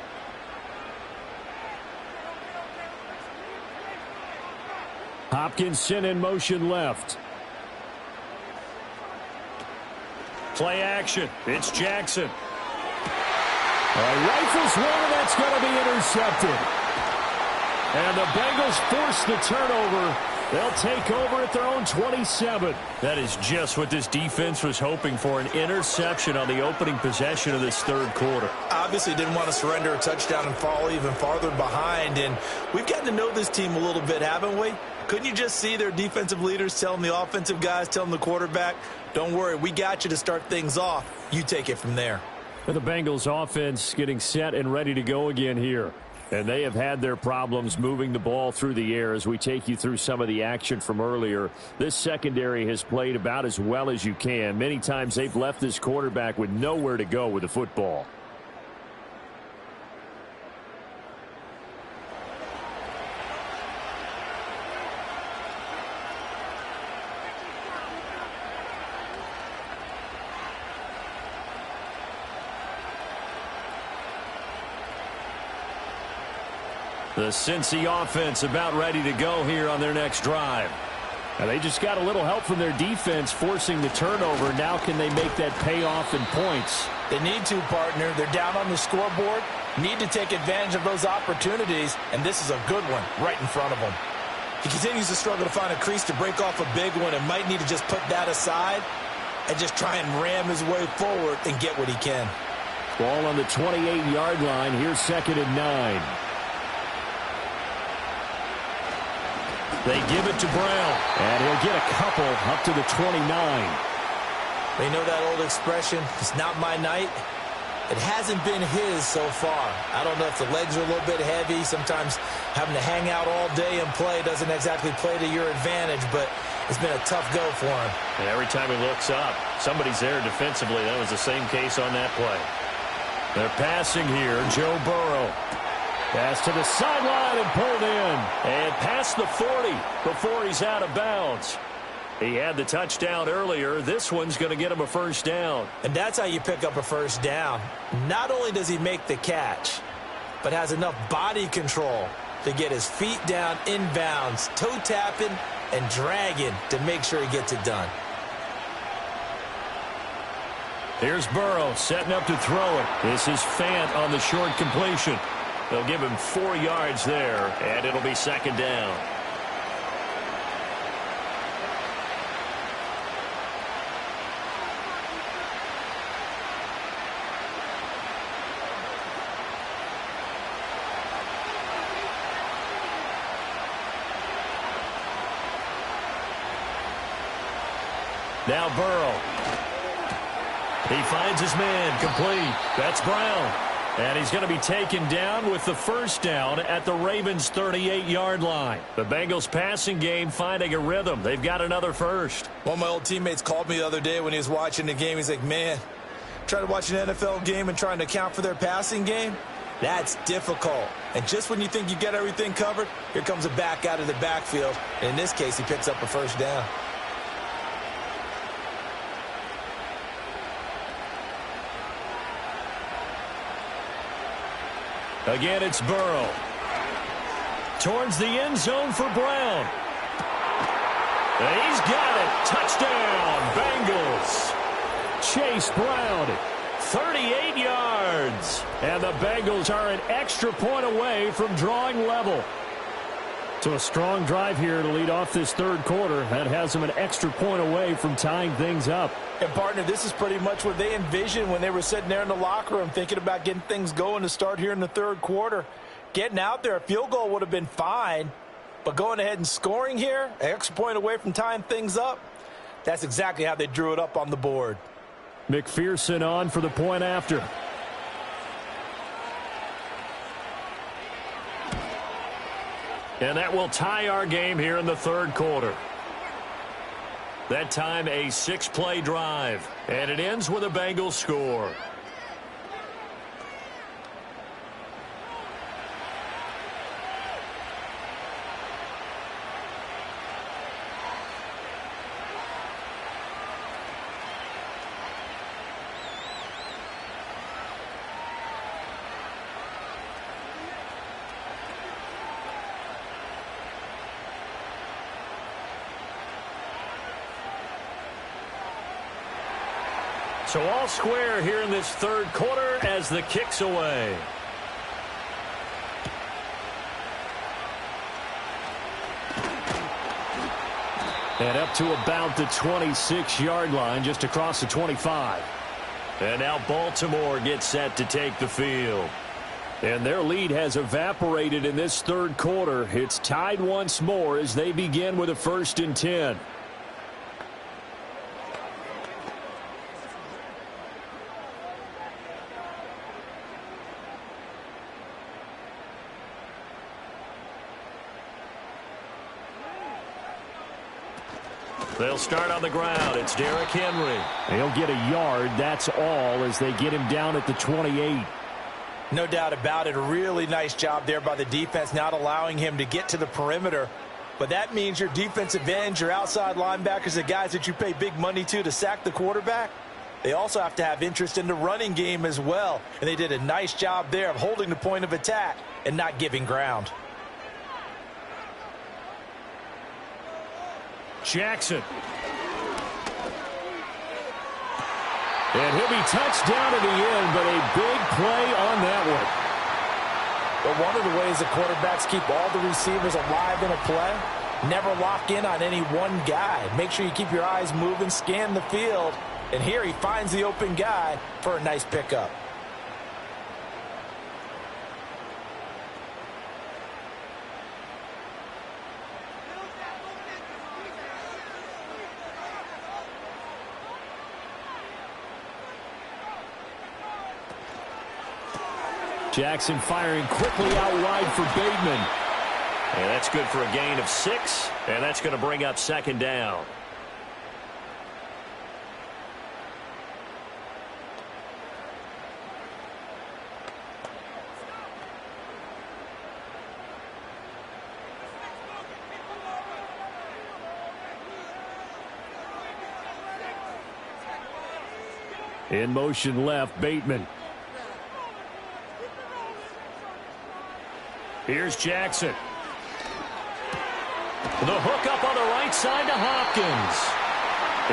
Hopkinson in motion left. Play action. It's Jackson. Rifles one, and that's going to be intercepted. And the Bengals force the turnover. They'll take over at their own 27. That is just what this defense was hoping for, an interception on the opening possession of this third quarter. Obviously didn't want to surrender a touchdown and fall even farther behind. And we've gotten to know this team a little bit, haven't we? Couldn't you just see their defensive leaders telling the offensive guys, telling the quarterback, don't worry, we got you to start things off. You take it from there. And the Bengals offense getting set and ready to go again here. And they have had their problems moving the ball through the air as we take you through some of the action from earlier. This secondary has played about as well as you can. Many times they've left this quarterback with nowhere to go with the football. The Cincy offense about ready to go here on their next drive. And they just got a little help from their defense forcing the turnover. Now can they make that pay off in points? They need to, partner. They're down on the scoreboard. Need to take advantage of those opportunities, and this is a good one right in front of them. He continues to struggle to find a crease to break off a big one and might need to just put that aside and just try and ram his way forward and get what he can. Ball on the 28-yard line. Here's 2nd and 9. They give it to Brown, and he'll get a couple up to the 29. They know that old expression, it's not my night. It hasn't been his so far. I don't know if the legs are a little bit heavy. Sometimes having to hang out all day and play doesn't exactly play to your advantage, but it's been a tough go for him. And every time he looks up, somebody's there defensively. That was the same case on that play. They're passing here. Joe Burrow. Pass to the sideline and pulled in. And past the 40 before he's out of bounds. He had the touchdown earlier. This one's going to get him a first down. And that's how you pick up a first down. Not only does he make the catch, but has enough body control to get his feet down inbounds, toe tapping and dragging to make sure he gets it done. Here's Burrow setting up to throw it. This is Fant on the short completion. They'll give him 4 yards there, and it'll be 2nd down. Now Burrow. He finds his man complete. That's Brown. And he's going to be taken down with the first down at the Ravens' 38-yard line. The Bengals passing game finding a rhythm. They've got another first. One of my old teammates called me the other day when he was watching the game. He's like, man, trying to watch an NFL game and trying to account for their passing game, that's difficult. And just when you think you get everything covered, here comes a back out of the backfield. And in this case, he picks up a first down. Again, it's Burrow. Towards the end zone for Brown. And he's got it. Touchdown, Bengals. Chase Brown, 38 yards. And the Bengals are an extra point away from drawing level. So a strong drive here to lead off this third quarter. That has them an extra point away from tying things up. And, partner, this is pretty much what they envisioned when they were sitting there in the locker room thinking about getting things going to start here in the third quarter. Getting out there, a field goal would have been fine. But going ahead and scoring here, an extra point away from tying things up, that's exactly how they drew it up on the board. McPherson on for the point after. And that will tie our game here in the third quarter. That time a 6-play drive. And it ends with a Bengals score. So all square here in this third quarter as the kick's away. And up to about the 26-yard line, just across the 25. And now Baltimore gets set to take the field. And their lead has evaporated in this third quarter. It's tied once more as they begin with a 1st and 10. They'll start on the ground. It's Derrick Henry. He'll get a yard. That's all as they get him down at the 28. No doubt about it. A really nice job there by the defense, not allowing him to get to the perimeter. But that means your defensive ends, your outside linebackers, the guys that you pay big money to sack the quarterback, they also have to have interest in the running game as well. And they did a nice job there of holding the point of attack and not giving ground. Jackson. And he'll be touched down at the end, but a big play on that one. But one of the ways the quarterbacks keep all the receivers alive in a play, never lock in on any one guy. Make sure you keep your eyes moving, scan the field, and here he finds the open guy for a nice pickup. Jackson firing quickly out wide for Bateman. And that's good for a gain of 6, and that's going to bring up second down. In motion left, Bateman. Here's Jackson. The hook up on the right side to Hopkins.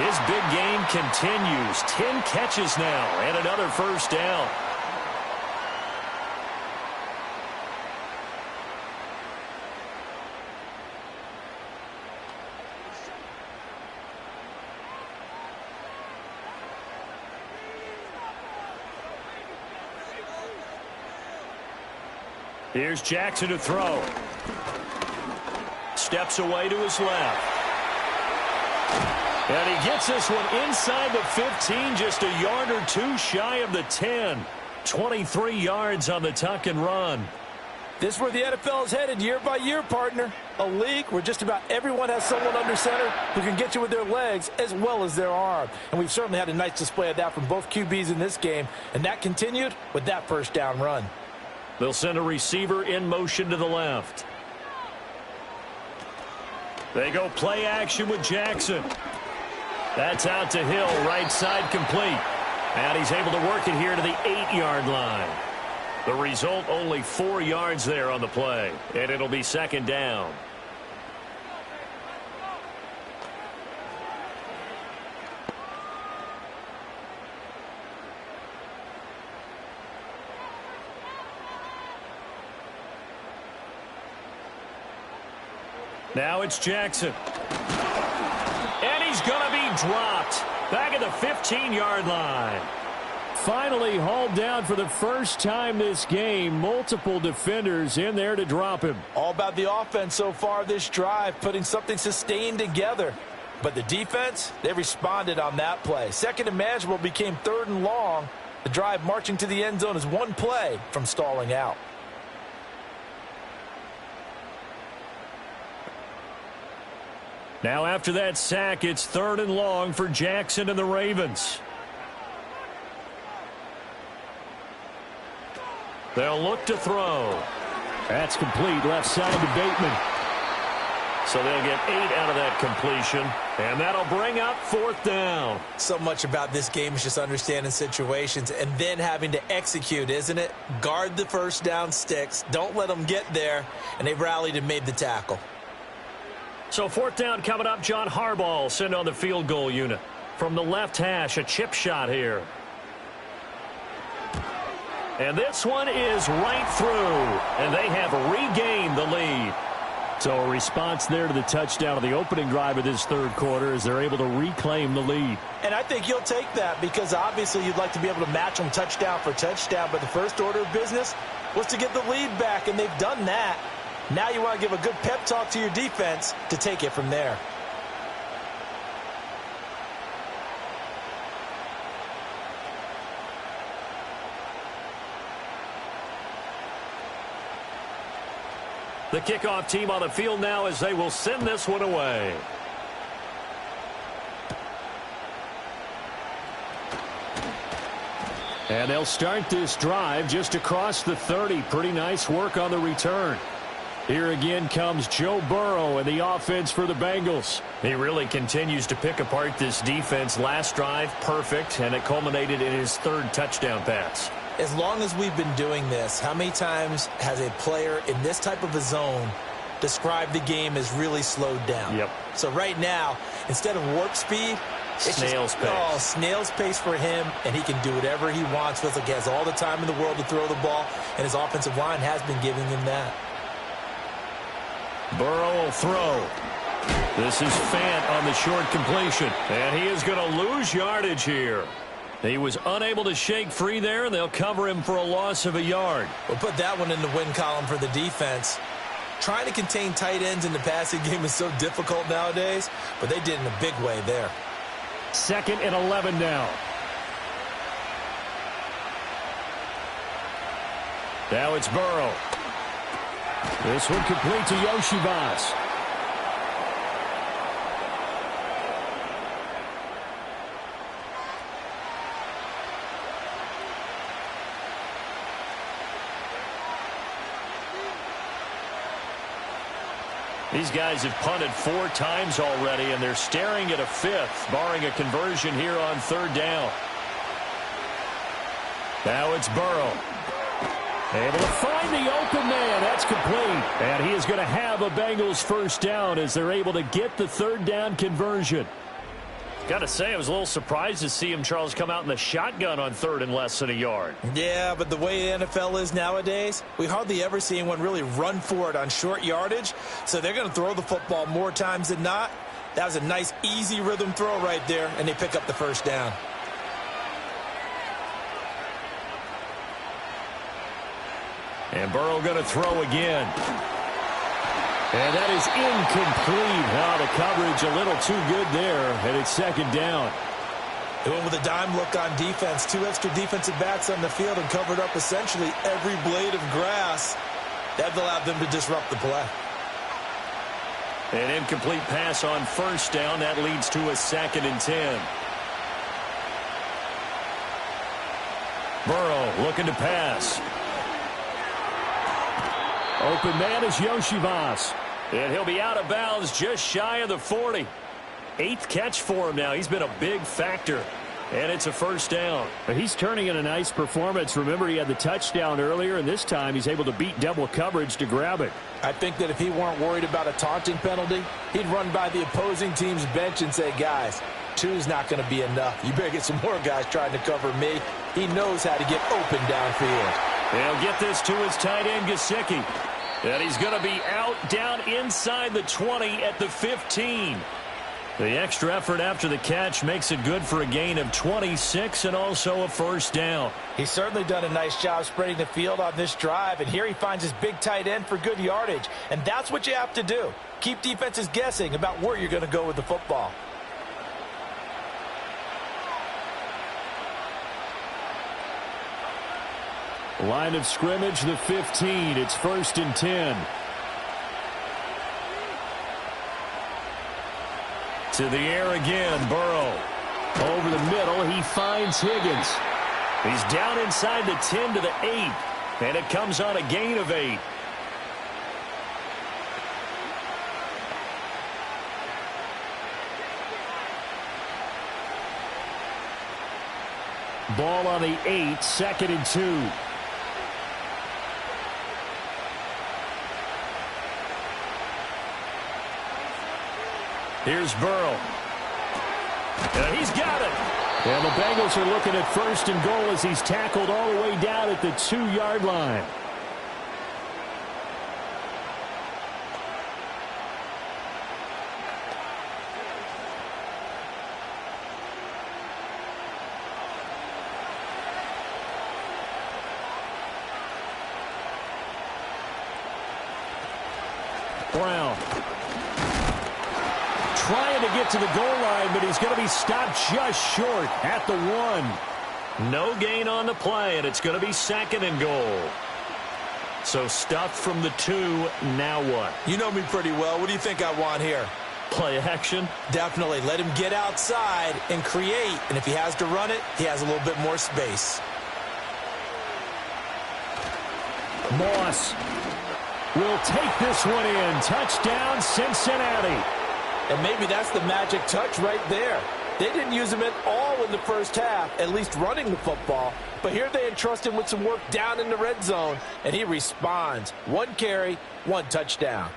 His big game continues. 10 catches now and another first down. Here's Jackson to throw. Steps away to his left. And he gets this one inside the 15, just a yard or two shy of the 10. 23 yards on the tuck and run. This is where the NFL is headed year by year, partner. A league where just about everyone has someone under center who can get you with their legs as well as their arm. And we've certainly had a nice display of that from both QBs in this game. And that continued with that first down run. They'll send a receiver in motion to the left. They go play action with Jackson. That's out to Hill, right side complete. And he's able to work it here to the 8-yard line. The result, only 4 yards there on the play. And it'll be second down. Now it's Jackson. And he's going to be dropped back at the 15-yard line. Finally hauled down for the first time this game. Multiple defenders in there to drop him. All about the offense so far this drive, putting something sustained together. But the defense, they responded on that play. Second and manageable became 3rd and long. The drive marching to the end zone is one play from stalling out. Now after that sack, it's 3rd and long for Jackson and the Ravens. They'll look to throw. That's complete, left side to Bateman. So they'll get 8 out of that completion, and that'll bring up 4th down. So much about this game is just understanding situations and then having to execute, isn't it? Guard the first down sticks. Don't let them get there, and they've rallied and made the tackle. So 4th down coming up. John Harbaugh sent on the field goal unit. From the left hash, a chip shot here. And this one is right through. And they have regained the lead. So a response there to the touchdown of the opening drive of this 3rd quarter as they're able to reclaim the lead. And I think you'll take that because obviously you'd like to be able to match them touchdown for touchdown. But the first order of business was to get the lead back, and they've done that. Now you want to give a good pep talk to your defense to take it from there. The kickoff team on the field now as they will send this one away. And they'll start this drive just across the 30. Pretty nice work on the return. Here again comes Joe Burrow and the offense for the Bengals. He really continues to pick apart this defense. Last drive, perfect, and it culminated in his 3rd touchdown pass. As long as we've been doing this, how many times has a player in this type of a zone described the game as really slowed down? Yep. So right now, instead of warp speed, it's snail's pace. Oh, snail's pace for him, and he can do whatever he wants. Feels like he has all the time in the world to throw the ball, and his offensive line has been giving him that. Burrow will throw. This is Fant on the short completion. And he is going to lose yardage here. He was unable to shake free there, and they'll cover him for a loss of a yard. We'll put that one in the win column for the defense. Trying to contain tight ends in the passing game is so difficult nowadays, but they did in a big way there. 2nd and 11 now. Now it's Burrow. This one complete to Yoshivas. These guys have punted 4 times already, and they're staring at a 5th, barring a conversion here on 3rd down. Now it's Burrow. Able to find the open man. That's complete. And he is going to have a Bengals 1st down as they're able to get the 3rd down conversion. Got to say, I was a little surprised to see him, Charles, come out in the shotgun on 3rd and less than a yard. Yeah, but the way the NFL is nowadays, we hardly ever see anyone really run for it on short yardage. So they're going to throw the football more times than not. That was a nice, easy rhythm throw right there, and they pick up the 1st down. And Burrow going to throw again. And that is incomplete. Now the coverage a little too good there, and it's 2nd down. They went with a dime look on defense. 2 extra defensive backs on the field and covered up essentially every blade of grass. That allowed them to disrupt the play. An incomplete pass on 1st down. That leads to a 2nd and 10. Burrow looking to pass. Open man is Yoshivas. And he'll be out of bounds just shy of the 40. 8th catch for him now. He's been a big factor. And it's a 1st down. He's turning in a nice performance. Remember, he had the touchdown earlier, and this time he's able to beat double coverage to grab it. I think that if he weren't worried about a taunting penalty, he'd run by the opposing team's bench and say, guys, 2's not going to be enough. You better get some more guys trying to cover me. He knows how to get open downfield. They'll get this to his tight end, Gesicki. And he's going to be out down inside the 20 at the 15. The extra effort after the catch makes it good for a gain of 26 and also a 1st down. He's certainly done a nice job spreading the field on this drive, and here he finds his big tight end for good yardage. And that's what you have to do. Keep defenses guessing about where you're going to go with the football. Line of scrimmage, the 15. It's 1st and 10. To the air again, Burrow. Over the middle, he finds Higgins. He's down inside the 10 to the 8. And it comes on a gain of 8. Ball on the 8, 2nd and 2. Here's Burrow. And he's got it. And the Bengals are looking at 1st and goal as he's tackled all the way down at the 2-yard line. Brown trying to get to the goal line, but he's going to be stopped just short at the 1. No gain on the play, and it's going to be 2nd and goal. So stuffed from the 2, now what? You know me pretty well. What do you think I want here? Play action? Definitely. Let him get outside and create, and if he has to run it, he has a little bit more space. Moss will take this one in. Touchdown, Cincinnati. And maybe that's the magic touch right there. They didn't use him at all in the first half, at least running the football. But here they entrust him with some work down in the red zone, and he responds. 1 carry, 1 touchdown.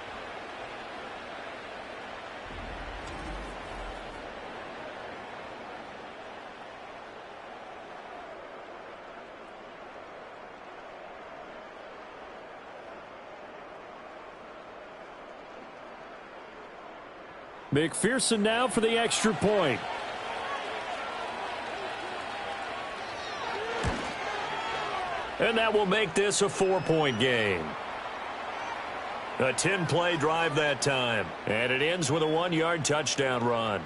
McPherson now for the extra point. And that will make this a 4-point game. A 10-play drive that time. And it ends with a 1-yard touchdown run.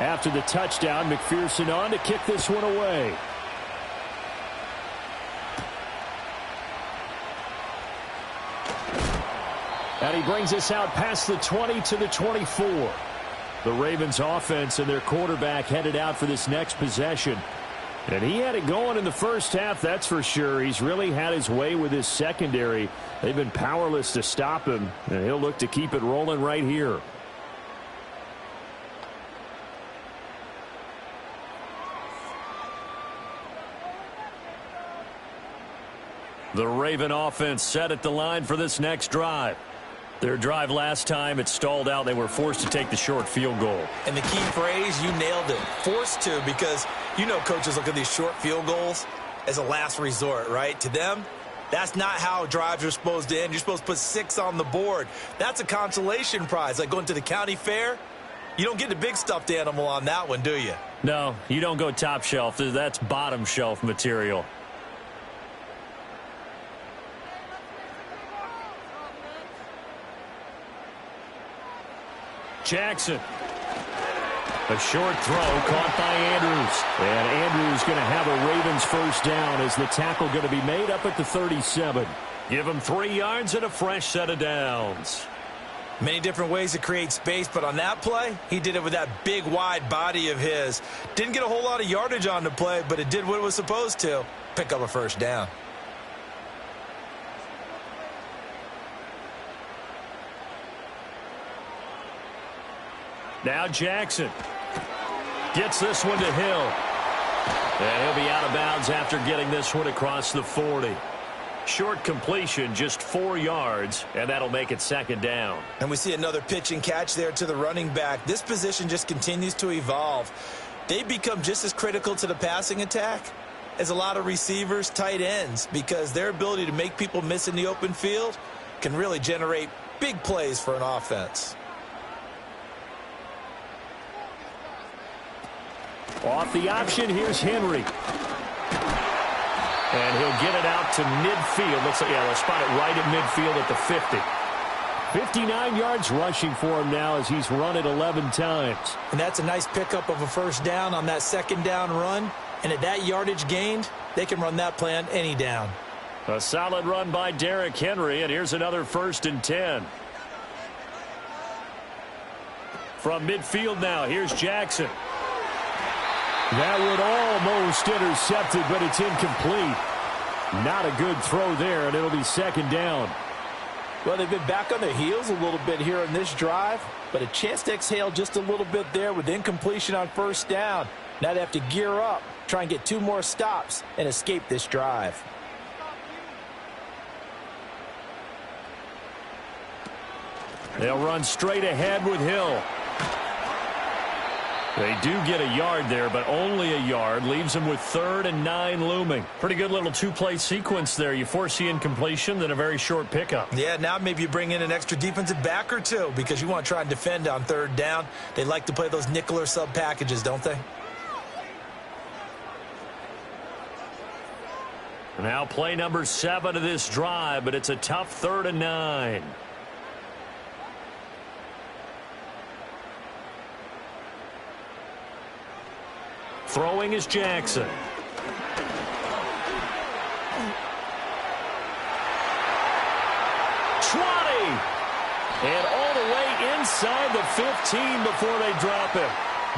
After the touchdown, McPherson on to kick this one away. And he brings us out past the 20 to the 24. The Ravens offense and their quarterback headed out for this next possession. And he had it going in the first half, that's for sure. He's really had his way with his secondary. They've been powerless to stop him, and he'll look to keep it rolling right here. The Raven offense set at the line for this next drive. Their drive last time, it stalled out. They were forced to take the short field goal. And the key phrase, you nailed it. Forced to, because you know coaches look at these short field goals as a last resort, right? To them, that's not how drives are supposed to end. You're supposed to put 6 on the board. That's a consolation prize. Like going to the county fair, you don't get the big stuffed animal on that one, do you? No, you don't go top shelf. That's bottom shelf material. Jackson. A short throw caught by Andrews. And Andrews going to have a Ravens first down as the tackle going to be made up at the 37. Give him 3 yards and a fresh set of downs. Many different ways to create space, but on that play, he did it with that big, wide body of his. Didn't get a whole lot of yardage on the play, but it did what it was supposed to. Pick up a first down. Now Jackson gets this one to Hill. And he'll be out of bounds after getting this one across the 40. Short completion, just 4 yards, and that'll make it second down. And we see another pitch and catch there to the running back. This position just continues to evolve. They become just as critical to the passing attack as a lot of receivers, tight ends, because their ability to make people miss in the open field can really generate big plays for an offense. Off the option, here's Henry. And he'll get it out to midfield. Looks like, they'll spot it right at midfield at the 50. 59 yards rushing for him now as he's run it 11 times. And that's a nice pickup of a first down on that second down run. And at that yardage gained, they can run that play on any down. A solid run by Derrick Henry, and here's another 1st and 10. From midfield now, here's Jackson. That would almost intercepted, but it's incomplete. Not a good throw there, and it'll be second down. Well, they've been back on their heels a little bit here in this drive, but a chance to exhale just a little bit there with incompletion on first down. Now they have to gear up, try and get 2 more stops, and escape this drive. They'll run straight ahead with Hill. They do get a yard there, but only a yard. Leaves them with 3rd and 9 looming. Pretty good little 2-play sequence there. You force the incompletion, then a very short pickup. Yeah, now maybe you bring in an extra defensive back or 2 because you want to try and defend on 3rd down. They like to play those nickel or sub packages, don't they? Now play number 7 of this drive, but it's a tough 3rd and 9. Throwing is Jackson. And all the way inside the 15 before they drop him.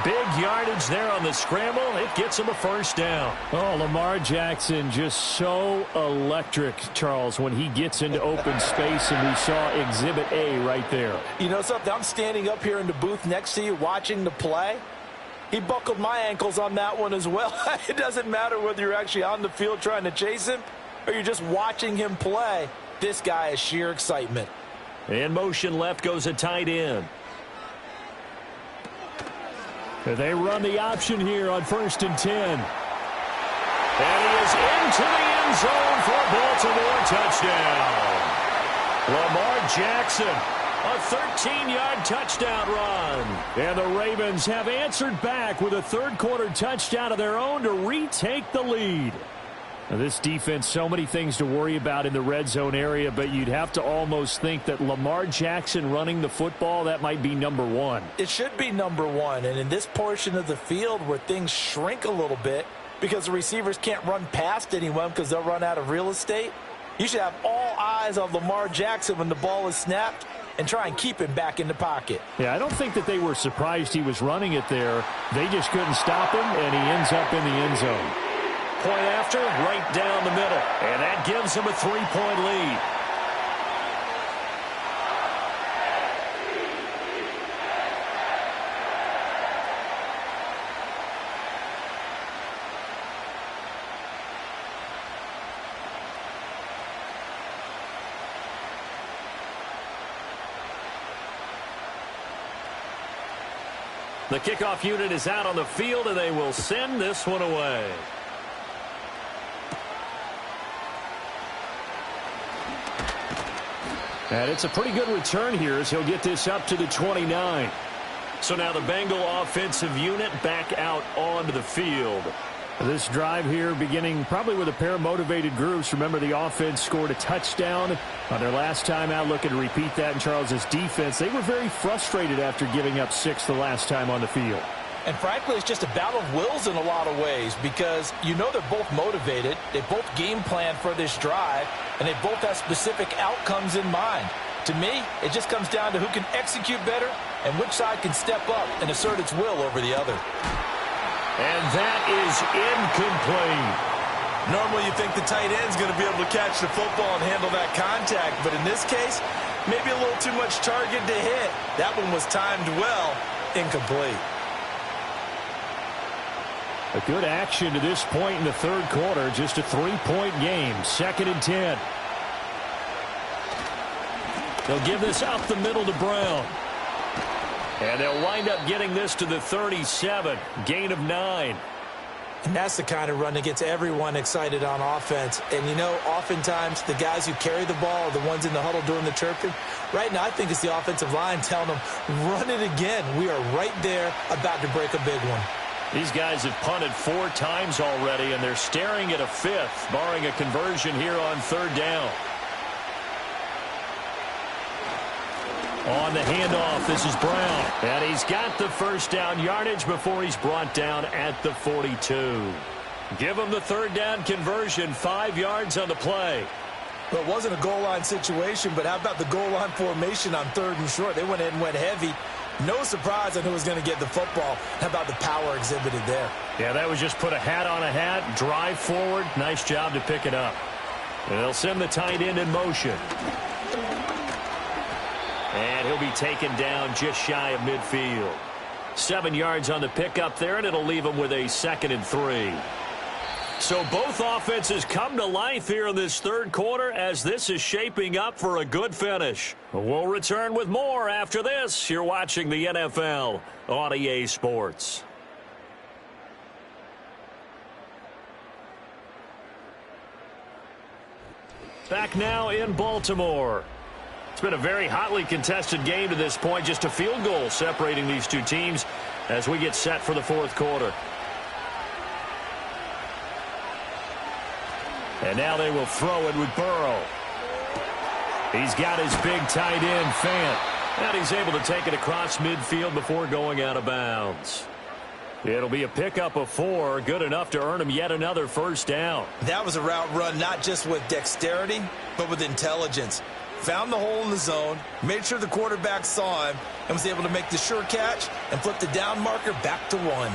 Big yardage there on the scramble. It gets him a first down. Oh, Lamar Jackson just so electric, Charles, when he gets into open space, and we saw Exhibit A right there. You know something? I'm standing up here in the booth next to you watching the play. He buckled my ankles on that one as well. It doesn't matter whether you're actually on the field trying to chase him or you're just watching him play. This guy is sheer excitement. In motion left goes a tight end. They run the option here on 1st and 10. And he is into the end zone for a Baltimore touchdown. Lamar Jackson, a 13-yard touchdown run. And the Ravens have answered back with a third-quarter touchdown of their own to retake the lead. Now, this defense, so many things to worry about in the red zone area, but you'd have to almost think that Lamar Jackson running the football, that might be number one. It should be number one, and in this portion of the field where things shrink a little bit because the receivers can't run past anyone because they'll run out of real estate, you should have all eyes on Lamar Jackson when the ball is snapped and try and keep him back in the pocket. Yeah, I don't think that they were surprised he was running it there. They just couldn't stop him, and he ends up in the end zone. Point after, right down the middle. And that gives him a 3-point lead. The kickoff unit is out on the field, and they will send this one away. And it's a pretty good return here as he'll get this up to the 29. So now the Bengal offensive unit back out onto the field. This drive here beginning probably with a pair of motivated groups. Remember, the offense scored a touchdown on their last time out. Looking to repeat that in Charles's defense. They were very frustrated after giving up 6 the last time on the field. And frankly, it's just a battle of wills in a lot of ways because you know they're both motivated. They both game plan for this drive, and they both have specific outcomes in mind. To me, it just comes down to who can execute better and which side can step up and assert its will over the other. And that is incomplete. Normally you think the tight end's going to be able to catch the football and handle that contact, but in this case, maybe a little too much target to hit. That one was timed well, incomplete. A good action to this point in the third quarter. Just a 3-point game. 2nd and 10. They'll give this up the middle to Brown. And they'll wind up getting this to the 37. Gain of 9. And that's the kind of run that gets everyone excited on offense. And, you know, oftentimes the guys who carry the ball are the ones in the huddle doing the chirping. Right now, I think it's the offensive line telling them, run it again. We are right there about to break a big one. These guys have punted 4 times already, and they're staring at a 5th, barring a conversion here on 3rd down. On the handoff, this is Brown. And he's got the first down yardage before he's brought down at the 42. Give him the 3rd down conversion, 5 yards on the play. Well, it wasn't a goal line situation, but how about the goal line formation on 3rd and short? They went in and went heavy. No surprise on who was going to get the football. How about the power exhibited there? Yeah, that was just put a hat on a hat, drive forward. Nice job to pick it up. And they'll send the tight end in motion. And he'll be taken down just shy of midfield. 7 yards on the pickup there, and it'll leave him with a 2nd and 3. So both offenses come to life here in this third quarter as this is shaping up for a good finish. We'll return with more after this. You're watching the NFL on EA Sports. Back now in Baltimore. It's been a very hotly contested game to this point. Just a field goal separating these two teams as we get set for the fourth quarter. And now they will throw it with Burrow. He's got his big tight end, Fant. And he's able to take it across midfield before going out of bounds. It'll be a pickup of 4, good enough to earn him yet another first down. That was a route run not just with dexterity, but with intelligence. Found the hole in the zone, made sure the quarterback saw him, and was able to make the sure catch and flip the down marker back to 1.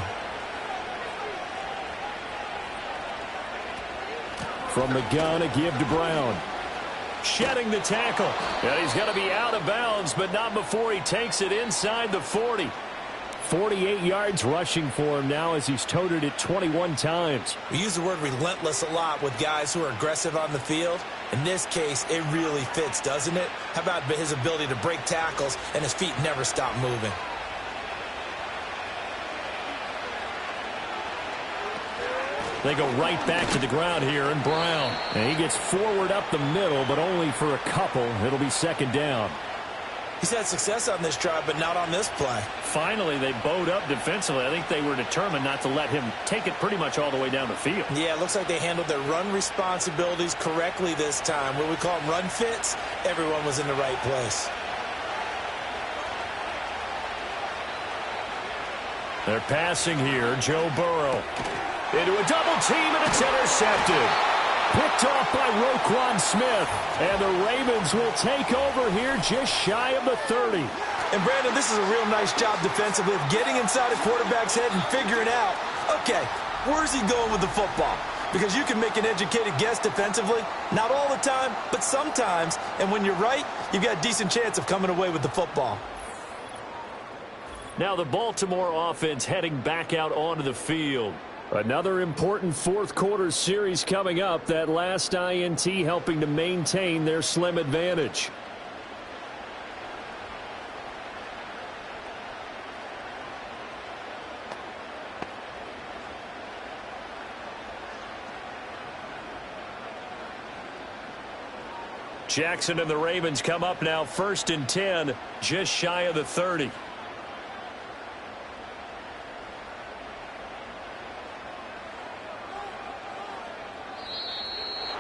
From the gun, a give to Brown. Shedding the tackle. And he's going to be out of bounds, but not before he takes it inside the 40. 48 yards rushing for him now as he's toted it 21 times. We use the word relentless a lot with guys who are aggressive on the field. In this case, it really fits, doesn't it? How about his ability to break tackles and his feet never stop moving? They go right back to the ground here, and Brown. And he gets forward up the middle, but only for a couple. It'll be second down. He's had success on this drive, but not on this play. Finally, they bowed up defensively. I think they were determined not to let him take it pretty much all the way down the field. Yeah, it looks like they handled their run responsibilities correctly this time. What we call them run fits, everyone was in the right place. They're passing here. Joe Burrow into a double team, and it's intercepted. Picked off by Roquan Smith. And the Ravens will take over here just shy of the 30. And, Brandon, this is a real nice job defensively of getting inside a quarterback's head and figuring out, okay, where's he going with the football? Because you can make an educated guess defensively. Not all the time, but sometimes. And when you're right, you've got a decent chance of coming away with the football. Now the Baltimore offense heading back out onto the field. Another important fourth-quarter series coming up. That last INT helping to maintain their slim advantage. Jackson and the Ravens come up now 1st and 10, just shy of the 30.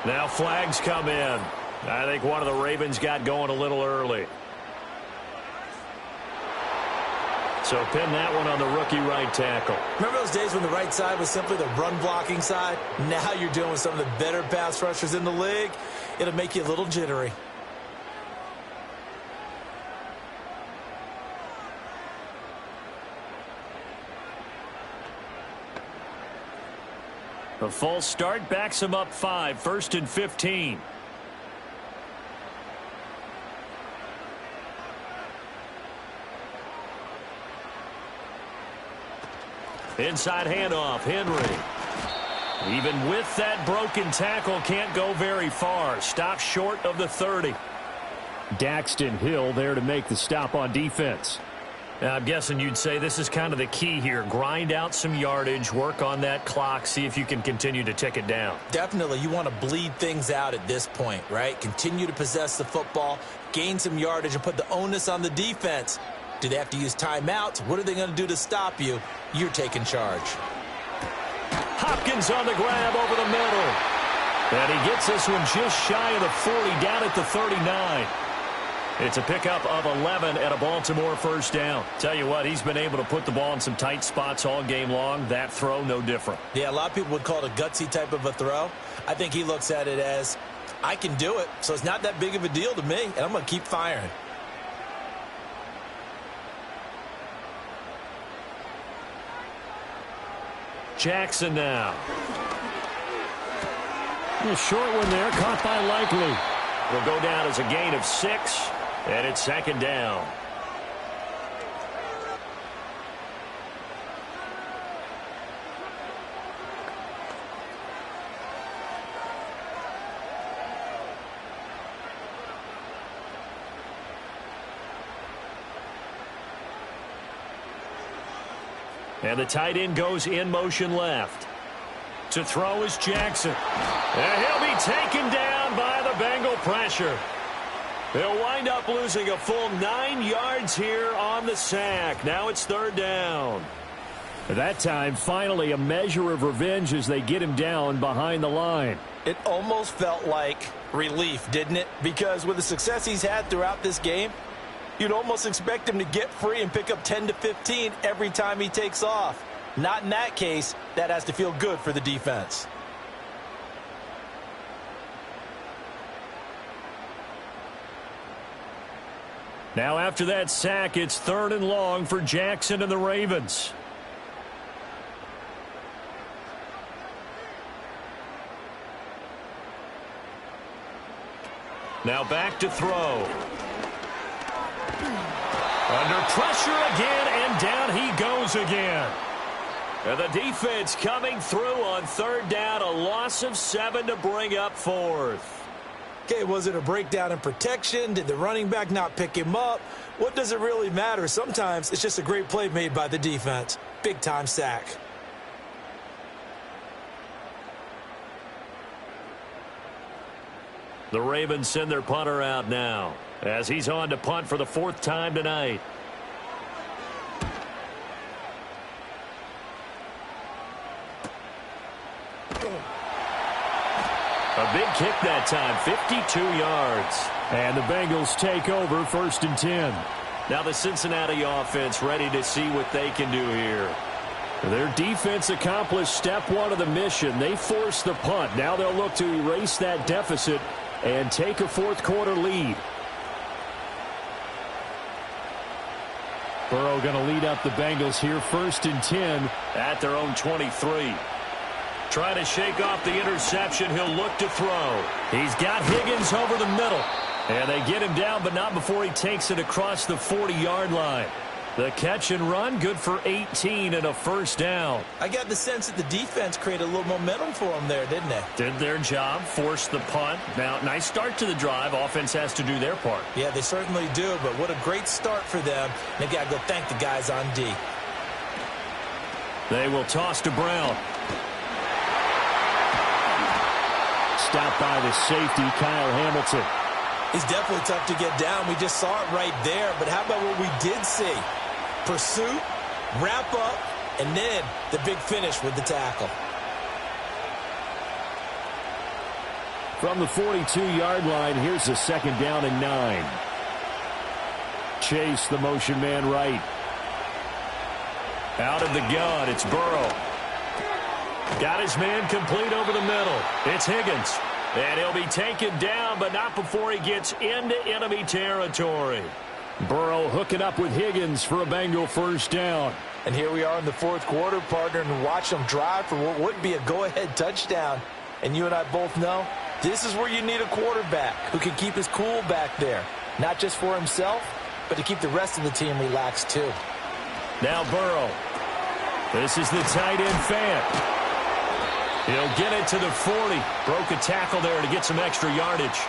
Now flags come in. I think one of the Ravens got going a little early. So pin that one on the rookie right tackle. Remember those days when the right side was simply the run-blocking side? Now you're dealing with some of the better pass rushers in the league. It'll make you a little jittery. A false start backs him up 5, 1st and 15. Inside handoff, Henry. Even with that broken tackle, can't go very far. Stop short of the 30. Daxton Hill there to make the stop on defense. Now, I'm guessing you'd say this is kind of the key here. Grind out some yardage, work on that clock, see if you can continue to tick it down. Definitely. You want to bleed things out at this point, right? Continue to possess the football, gain some yardage, and put the onus on the defense. Do they have to use timeouts? What are they going to do to stop you? You're taking charge. Hopkins on the grab over the middle. And he gets this one just shy of the 40, down at the 39. It's a pickup of 11 at a Baltimore first down. Tell you what, he's been able to put the ball in some tight spots all game long. That throw, no different. Yeah, a lot of people would call it a gutsy type of a throw. I think he looks at it as, I can do it, so it's not that big of a deal to me, and I'm going to keep firing. Jackson now. A short one there, caught by Likely. Will go down as a gain of 6, and it's second down. And the tight end goes in motion left. To throw is Jackson. And he'll be taken down by the Bengal pressure. They'll wind up losing a full 9 yards here on the sack. Now it's third down. At that time, finally a measure of revenge as they get him down behind the line. It almost felt like relief, didn't it? Because with the success he's had throughout this game, you'd almost expect him to get free and pick up 10 to 15 every time he takes off. Not in that case. That has to feel good for the defense. Now after that sack, it's 3rd and long for Jackson and the Ravens. Now back to throw. Under pressure again, and down he goes again. And the defense coming through on 3rd down, a loss of 7 to bring up 4th. Okay, was it a breakdown in protection? Did the running back not pick him up? What does it really matter? Sometimes it's just a great play made by the defense. Big-time sack. The Ravens send their punter out now as he's on to punt for the 4th time tonight. A big kick that time, 52 yards. And the Bengals take over 1st and 10. Now the Cincinnati offense ready to see what they can do here. Their defense accomplished step 1 of the mission. They forced the punt. Now they'll look to erase that deficit and take a 4th quarter lead. Burrow going to lead up the Bengals here, 1st and 10 at their own 23. Trying to shake off the interception. He'll look to throw. He's got Higgins over the middle. And they get him down, but not before he takes it across the 40-yard line. The catch and run, good for 18 and a 1st down. I got the sense that the defense created a little momentum for them there, didn't they? Did their job, forced the punt. Now, nice start to the drive. Offense has to do their part. Yeah, they certainly do, but what a great start for them. They got to go thank the guys on D. They will toss to Brown. Stopped by the safety, Kyle Hamilton. He's definitely tough to get down. We just saw it right there, but how about what we did see? Pursuit, wrap up, and then the big finish with the tackle. From the 42-yard line, here's a 2nd down and 9. Chase, the motion man right. Out of the gun, it's Burrow. Got his man complete over the middle. It's Higgins. And he'll be taken down, but not before he gets into enemy territory. Burrow hooking up with Higgins for a Bengal 1st down. And here we are in the 4th quarter, partner, and watch them drive for what would be a go-ahead touchdown. And you and I both know this is where you need a quarterback who can keep his cool back there. Not just for himself, but to keep the rest of the team relaxed too. Now Burrow. This is the tight end fan. He'll get it to the 40. Broke a tackle there to get some extra yardage.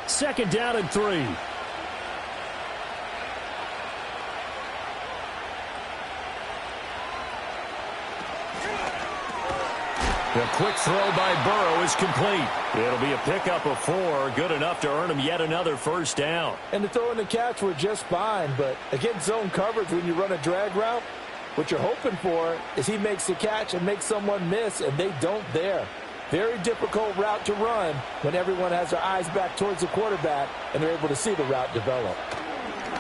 Second down and 3. The quick throw by Burrow is complete. It'll be a pickup of 4, good enough to earn him yet another 1st down. And the throw and the catch were just fine, but against zone coverage when you run a drag route, what you're hoping for is he makes the catch and makes someone miss, and they don't there. Very difficult route to run when everyone has their eyes back towards the quarterback and they're able to see the route develop.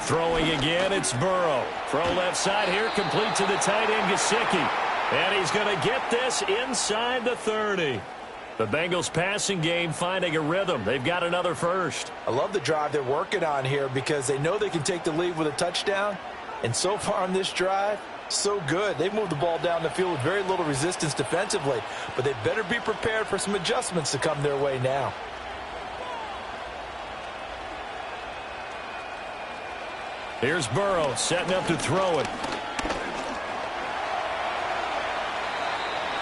Throwing again, it's Burrow. Throw left side here, complete to the tight end, Gesicki. And he's going to get this inside the 30. The Bengals passing game finding a rhythm. They've got another 1st. I love the drive they're working on here because they know they can take the lead with a touchdown. And so far on this drive, so good. They've moved the ball down the field with very little resistance defensively. But they better be prepared for some adjustments to come their way now. Here's Burrow setting up to throw it.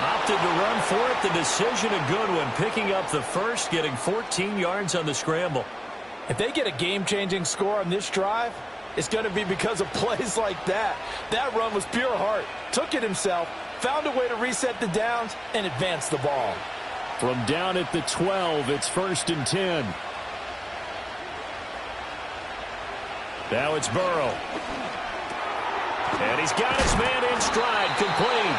Opted to run for it. The decision a good one. Picking up the 1st, getting 14 yards on the scramble. If they get a game-changing score on this drive, it's going to be because of plays like that. That run was pure heart. Took it himself, found a way to reset the downs, and advance the ball. From down at the 12, it's 1st and 10. Now it's Burrow. And he's got his man in stride, complete.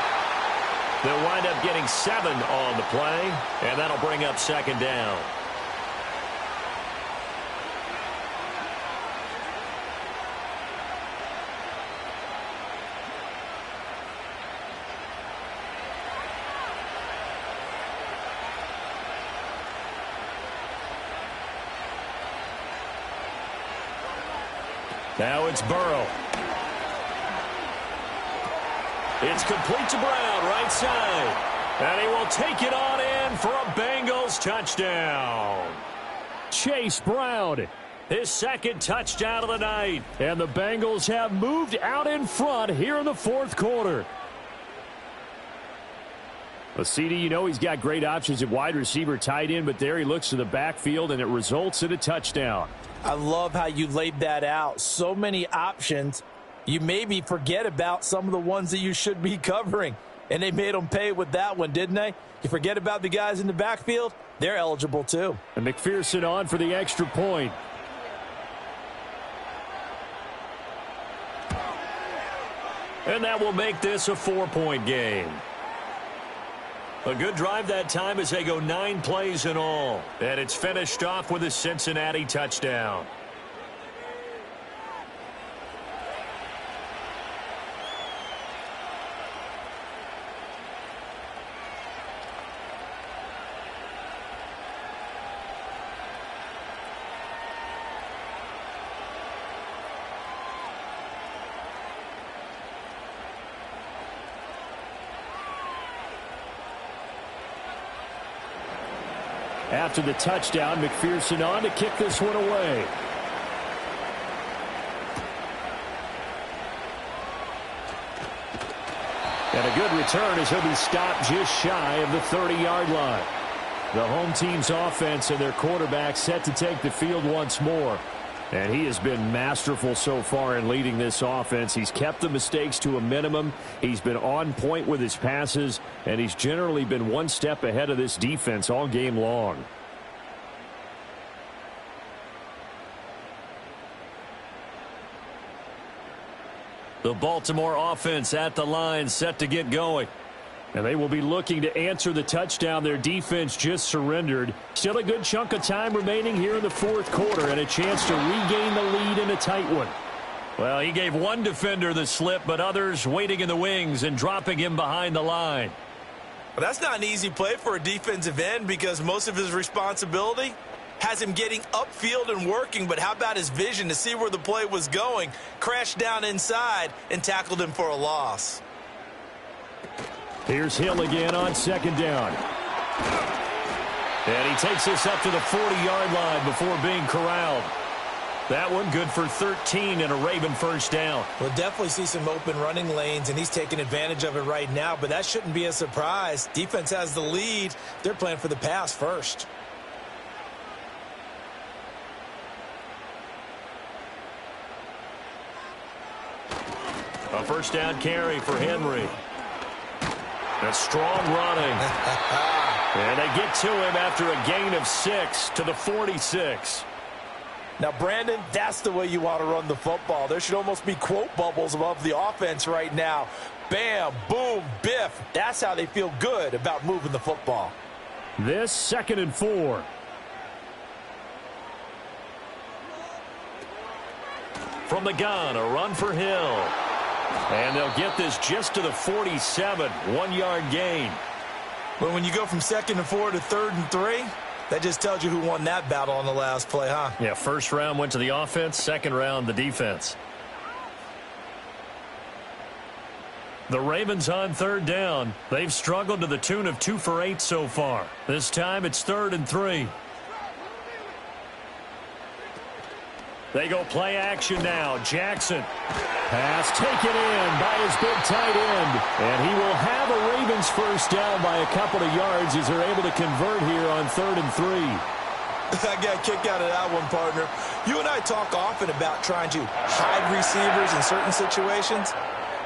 They'll wind up getting 7 on the play, and that'll bring up second down. Now it's Burrow. It's complete to Brown, right side. And he will take it on in for a Bengals touchdown. Chase Brown, his second touchdown of the night. And the Bengals have moved out in front here in the fourth quarter. Well, CD, you know he's got great options at wide receiver, tight end, but there he looks to the backfield, and it results in a touchdown. I love how you laid that out. So many options. You maybe forget about some of the ones that you should be covering. And they made them pay with that one, didn't they? You forget about the guys in the backfield, they're eligible too. And McPherson on for the extra point. And that will make this a 4-point game. A good drive that time as they go 9 plays in all. And it's finished off with a Cincinnati touchdown. After the touchdown, McPherson on to kick this one away. And a good return as he'll be stopped just shy of the 30-yard line. The home team's offense and their quarterback set to take the field once more. And he has been masterful so far in leading this offense. He's kept the mistakes to a minimum. He's been on point with his passes, and he's generally been one step ahead of this defense all game long. The Baltimore offense at the line, set to get going. And they will be looking to answer the touchdown their defense just surrendered. Still a good chunk of time remaining here in the fourth quarter and a chance to regain the lead in a tight one. Well, he gave one defender the slip, but others waiting in the wings and dropping him behind the line. Well, that's not an easy play for a defensive end because most of his responsibility has him getting upfield and working, but how about his vision to see where the play was going, crashed down inside, and tackled him for a loss. Here's Hill again on second down. And he takes this up to the 40-yard line before being corralled. That one good for 13 and a Raven first down. We'll definitely see some open running lanes, and he's taking advantage of it right now, but that shouldn't be a surprise. Defense has the lead. They're playing for the pass first. A first down carry for Henry. A strong running. And they get to him after a gain of 6 to the 46. Now, Brandon, that's the way you want to run the football. There should almost be quote bubbles above the offense right now. Bam, boom, biff. That's how they feel good about moving the football. This 2nd and 4. From the gun, a run for Hill. And they'll get this just to the 47, 1-yard gain. But when you go from 2nd and 4 to 3rd and 3, that just tells you who won that battle on the last play, huh? Yeah, first round went to the offense, second round the defense. The Ravens on 3rd down. They've struggled to the tune of 2 for 8 so far. This time it's 3rd and 3. They go play action now. Jackson. Pass taken in by his big tight end. And he will have a Ravens first down by a couple of yards as they're able to convert here on 3rd and 3. I got a kick out of that one, partner. You and I talk often about trying to hide receivers in certain situations.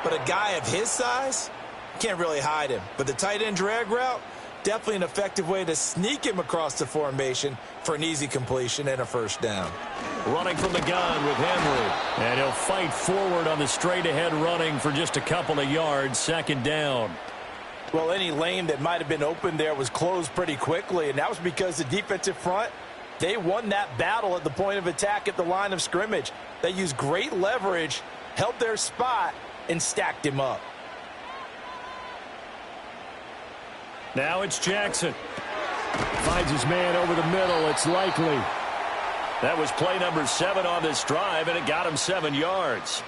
But a guy of his size, can't really hide him. But the tight end drag route, definitely an effective way to sneak him across the formation for an easy completion and a first down. Running from the gun with Henry. And he'll fight forward on the straight-ahead running for just a couple of yards. 2nd down. Well, any lane that might have been open there was closed pretty quickly, and that was because the defensive front, they won that battle at the point of attack at the line of scrimmage. They used great leverage, held their spot, and stacked him up. Now it's Jackson. Finds his man over the middle. It's Likely. That was play number 7 on this drive, and it got him 7 yards.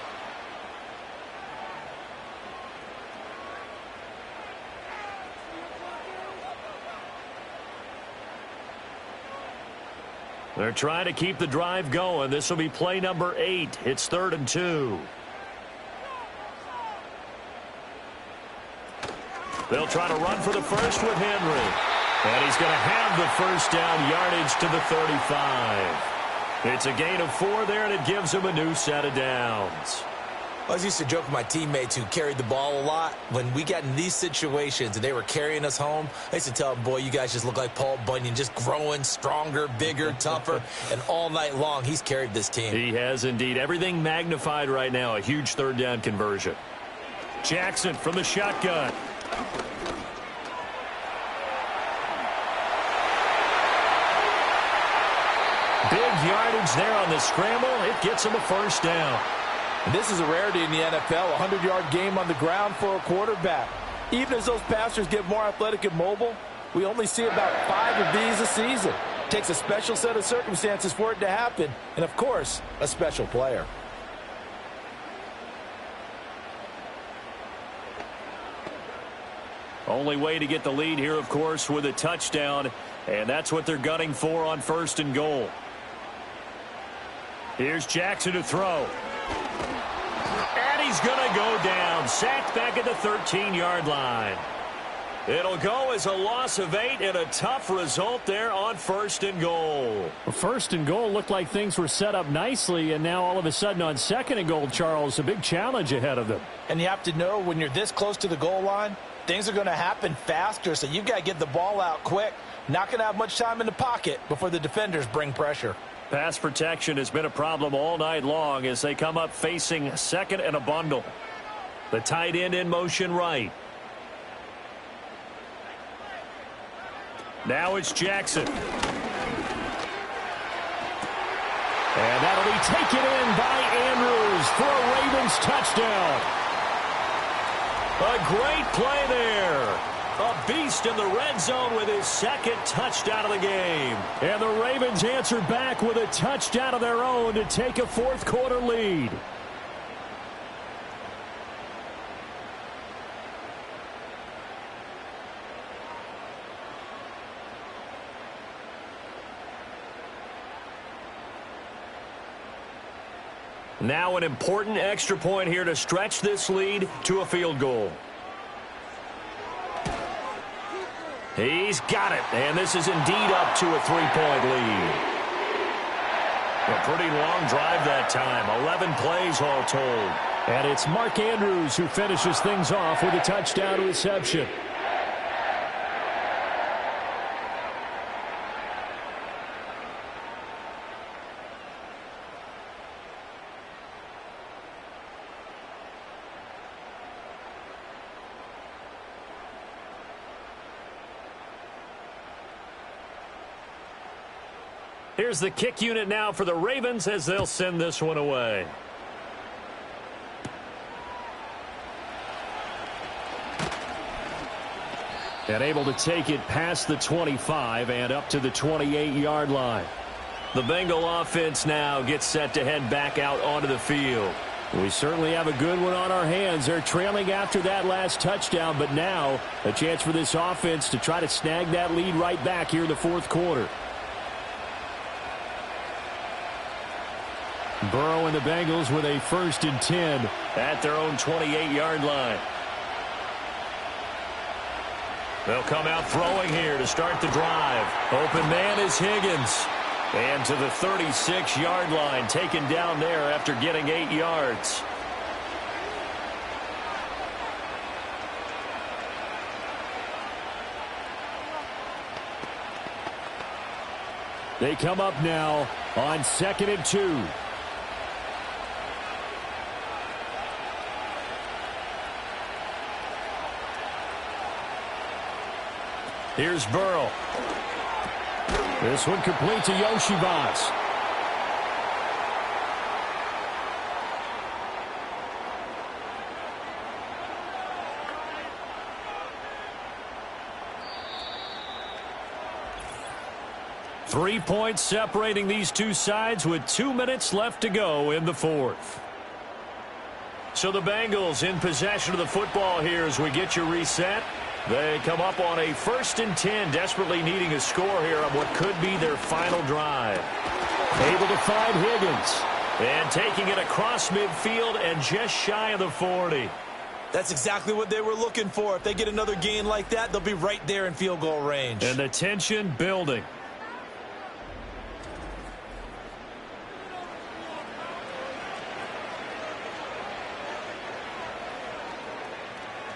They're trying to keep the drive going. This will be play number 8. It's 3rd and 2. They'll try to run for the first with Henry. And he's going to have the first down, yardage to the 35. It's a gain of 4 there, and it gives him a new set of downs. I was used to joke with my teammates who carried the ball a lot. When we got in these situations and they were carrying us home, I used to tell them, boy, you guys just look like Paul Bunyan, just growing stronger, bigger, tougher. And all night long, he's carried this team. He has indeed. Everything magnified right now. A huge 3rd down conversion. Jackson from the shotgun. Big yardage there on the scramble. It gets him a first down. And this is a rarity in the NFL, a 100-yard game on the ground for a quarterback. Even as those passers get more athletic and mobile, we only see about 5 of these a season. It takes a special set of circumstances for it to happen, and, of course, a special player. Only way to get the lead here, of course, with a touchdown, and that's what they're gunning for on 1st and goal. Here's Jackson to throw. And he's going to go down. Sacked back at the 13-yard line. It'll go as a loss of 8 and a tough result there on 1st and goal. Well, 1st and goal looked like things were set up nicely, and now all of a sudden on 2nd and goal, Charles, a big challenge ahead of them. And you have to know when you're this close to the goal line, things are going to happen faster, so you've got to get the ball out quick. Not going to have much time in the pocket before the defenders bring pressure. Pass protection has been a problem all night long as they come up facing 2nd and a bundle. The tight end in motion right. Now it's Jackson. And that'll be taken in by Andrews for a Ravens touchdown. A great play there. A beast in the red zone with his 2nd touchdown of the game. And the Ravens answer back with a touchdown of their own to take a 4th quarter lead. Now an important extra point here to stretch this lead to a field goal. He's got it, and this is indeed up to a 3-point lead. A pretty long drive that time, 11 plays all told. And it's Mark Andrews who finishes things off with a touchdown reception. Here's the kick unit now for the Ravens as they'll send this one away. And able to take it past the 25 and up to the 28-yard line. The Bengal offense now gets set to head back out onto the field. We certainly have a good one on our hands. They're trailing after that last touchdown, but now a chance for this offense to try to snag that lead right back here in the 4th quarter. Burrow and the Bengals with a 1st and 10 at their own 28-yard line. They'll come out throwing here to start the drive. Open man is Higgins. And to the 36-yard line, taken down there after getting 8 yards. They come up now on 2nd and 2. Here's Burrow. This one complete to Yoshivas. Three points separating these two sides with 2 minutes left to go in the fourth. So the Bengals in possession of the football here as we get you reset. They come up on a 1st and 10, desperately needing a score here on what could be their final drive. Able to find Higgins. And taking it across midfield and just shy of the 40. That's exactly what they were looking for. If they get another gain like that, they'll be right there in field goal range. And the tension building.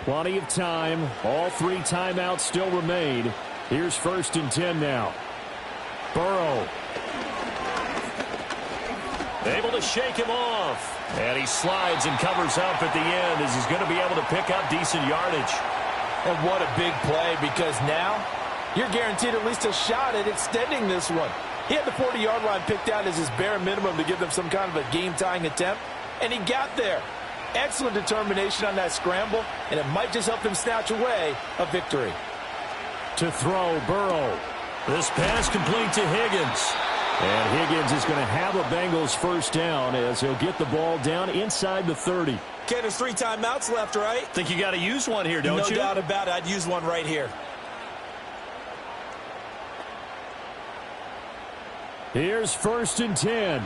Plenty of time. All 3 timeouts still remain. Here's 1st and 10 now. Burrow. Able to shake him off. And he slides and covers up at the end as he's going to be able to pick up decent yardage. And what a big play, because now you're guaranteed at least a shot at extending this one. He had the 40-yard line picked out as his bare minimum to give them some kind of a game-tying attempt, and he got there. Excellent determination on that scramble, and it might just help them snatch away a victory. To throw, Burrow. This pass complete to Higgins. And Higgins is going to have a Bengals 1st down as he'll get the ball down inside the 30. Okay, there's 3 timeouts left, right? Think you got to use one here, don't you? No doubt about it. I'd use one right here. Here's 1st and 10.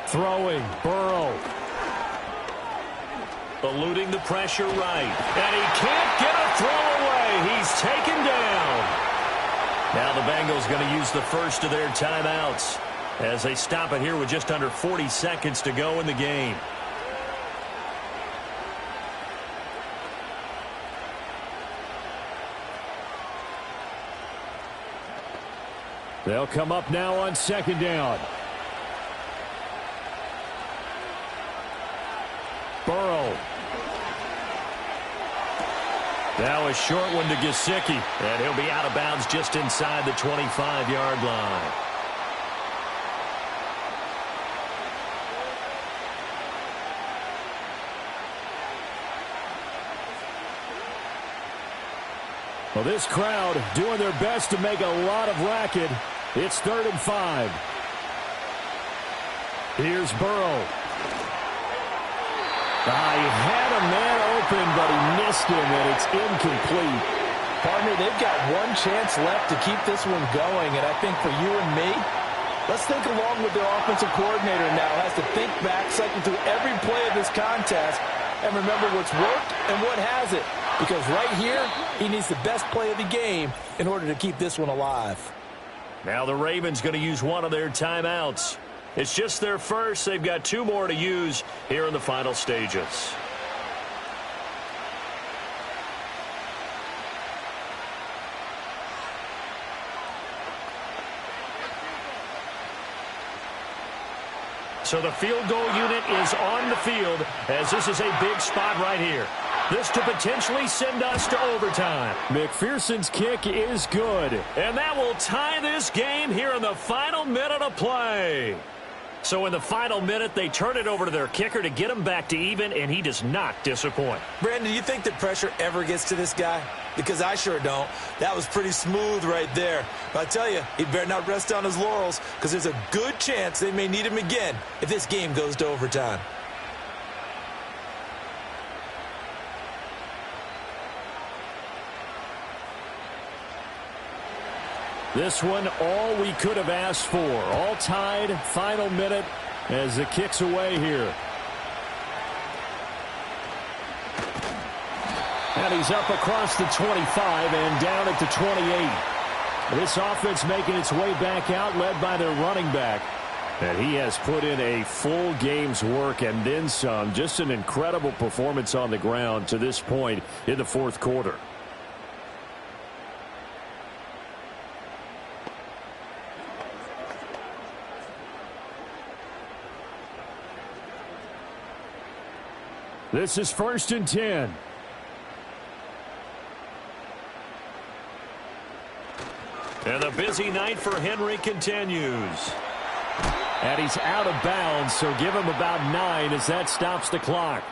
Throwing, Burrow. Eluding the pressure right. And he can't get a throw away. He's taken down. Now the Bengals going to use the first of their timeouts as they stop it here with just under 40 seconds to go in the game. They'll come up now on 2nd down. Burrow. Now a short one to Gesicki. And he'll be out of bounds just inside the 25-yard line. Well, this crowd doing their best to make a lot of racket. It's 3rd and 5. Here's Burrow. He had a man open, but he missed him, and it's incomplete. Partner, they've got one chance left to keep this one going, and I think for you and me, let's think along with their offensive coordinator now. Has to think back, cycle through every play of this contest, and remember what's worked and what hasn't. Because right here, he needs the best play of the game in order to keep this one alive. Now the Ravens going to use one of their timeouts. It's just their first. They've got 2 more to use here in the final stages. So the field goal unit is on the field as this is a big spot right here. This to potentially send us to overtime. McPherson's kick is good. And that will tie this game here in the final minute of play. So in the final minute, they turn it over to their kicker to get him back to even, and he does not disappoint. Brandon, do you think that pressure ever gets to this guy? Because I sure don't. That was pretty smooth right there. But I tell you, he better not rest on his laurels because there's a good chance they may need him again if this game goes to overtime. This one, all we could have asked for. All tied, final minute as the kick's away here. And he's up across the 25 and down at the 28. This offense making its way back out, led by their running back. And he has put in a full game's work and then some. Just an incredible performance on the ground to this point in the fourth quarter. This is 1st and 10. And the busy night for Henry continues. And he's out of bounds, so give him about 9 as that stops the clock.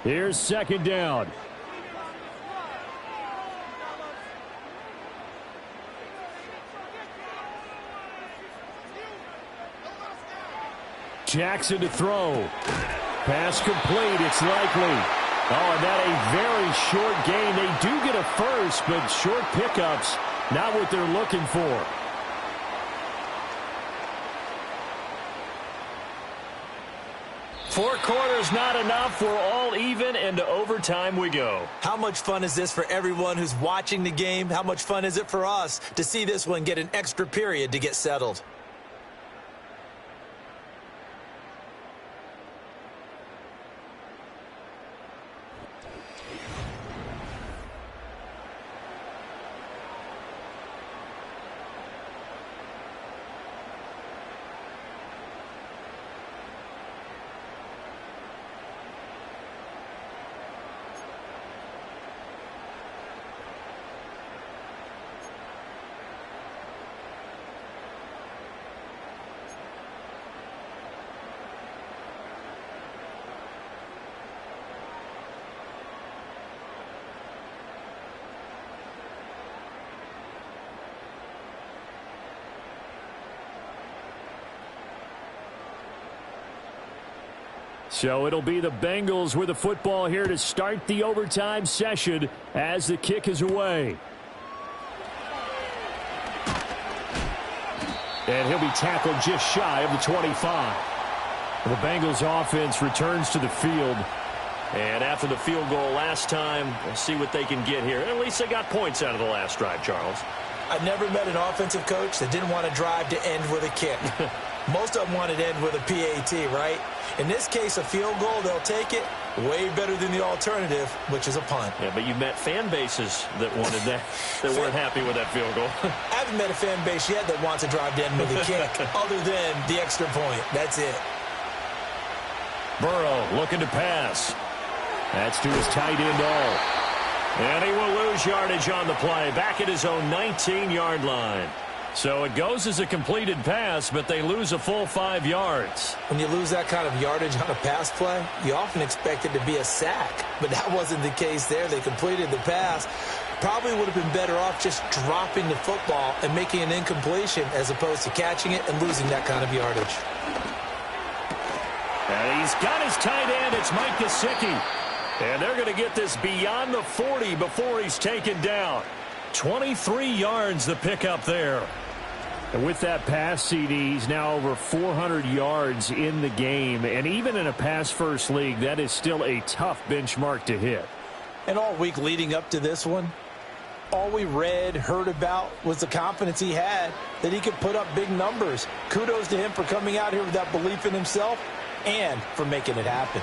Here's second down. Jackson to throw. Pass complete. It's likely. Oh, and that a very short gain. They do get a first, but short pickups, not what they're looking for. Four quarters not enough. We're all even, and to overtime we go. How much fun is this for everyone who's watching the game? How much fun is it for us to see this one get an extra period to get settled? So it'll be the Bengals with the football here to start the overtime session as the kick is away. And he'll be tackled just shy of the 25. The Bengals offense returns to the field. And after the field goal last time, we'll see what they can get here. At least they got points out of the last drive, Charles. I've never met an offensive coach that didn't want to drive to end with a kick. Most of them wanted to end with a PAT, right? In this case, a field goal, they'll take it. Way better than the alternative, which is a punt. Yeah, but you met fan bases that wanted that, that weren't happy with that field goal. I haven't met a fan base yet that wants to drive to end with a kick, other than the extra point. That's it. Burrow looking to pass. That's to his tight end all. And he will lose yardage on the play, back at his own 19-yard line. So it goes as a completed pass, but they lose a full 5 yards. When you lose that kind of yardage on a pass play, you often expect it to be a sack. But that wasn't the case there. They completed the pass. Probably would have been better off just dropping the football and making an incompletion as opposed to catching it and losing that kind of yardage. And he's got his tight end. It's Mike Gesicki. And they're going to get this beyond the 40 before he's taken down. 23 yards the pickup there. And with that pass, CD, he's now over 400 yards in the game. And even in a pass-first league, that is still a tough benchmark to hit. And all week leading up to this one, all we read, heard about was the confidence he had that he could put up big numbers. Kudos to him for coming out here with that belief in himself and for making it happen.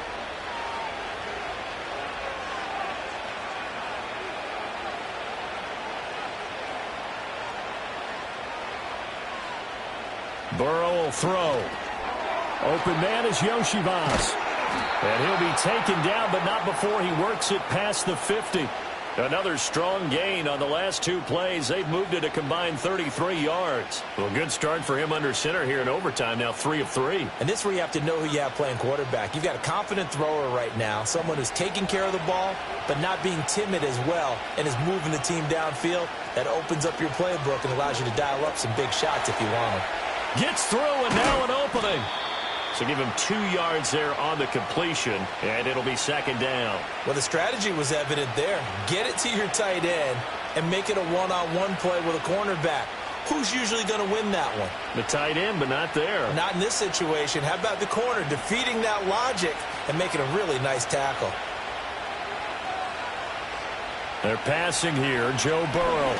Burrow will throw. Open man is Yoshivas. And he'll be taken down, but not before he works it past the 50. Another strong gain on the last 2 plays. They've moved it a combined 33 yards. Well, good start for him under center here in overtime. Now 3 of 3. And this is where you have to know who you have playing quarterback. You've got a confident thrower right now, someone who's taking care of the ball, but not being timid as well, and is moving the team downfield. That opens up your playbook and allows you to dial up some big shots if you want them. Gets through, and now an opening. So give him 2 yards there on the completion, and it'll be second down. Well, the strategy was evident there. Get it to your tight end and make it a one-on-one play with a cornerback. Who's usually going to win that one? The tight end, but not there. Not in this situation. How about the corner defeating that logic and making a really nice tackle? They're passing here, Joe Burrow.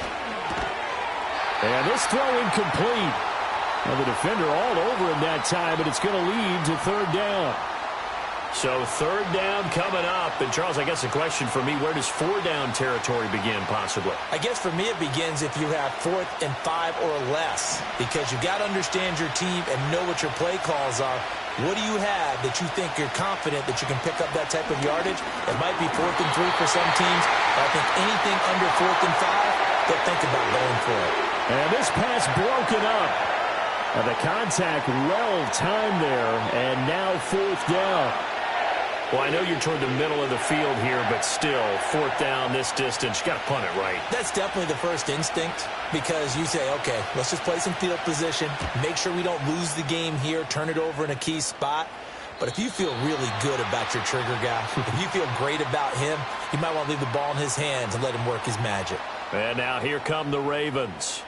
And this throw incomplete. Well, the defender all over him that time, but it's going to lead to third down. So third down coming up. And, Charles, I guess the question for me, where does four-down territory begin possibly? I guess for me it begins if you have 4th and 5 or less, because you've got to understand your team and know what your play calls are. What do you have that you think you're confident that you can pick up that type of yardage? It might be 4th and 3 for some teams, but I think anything under 4th and 5, they'll think about going for it. And this pass broken up. And the contact well-timed there, and now 4th down. Well, I know you're toward the middle of the field here, but still, 4th down this distance, you got to punt it right. That's definitely the first instinct, because you say, okay, let's just play some field position, make sure we don't lose the game here, turn it over in a key spot. But if you feel really good about your trigger guy, if you feel great about him, you might want to leave the ball in his hands and let him work his magic. And now here come the Ravens.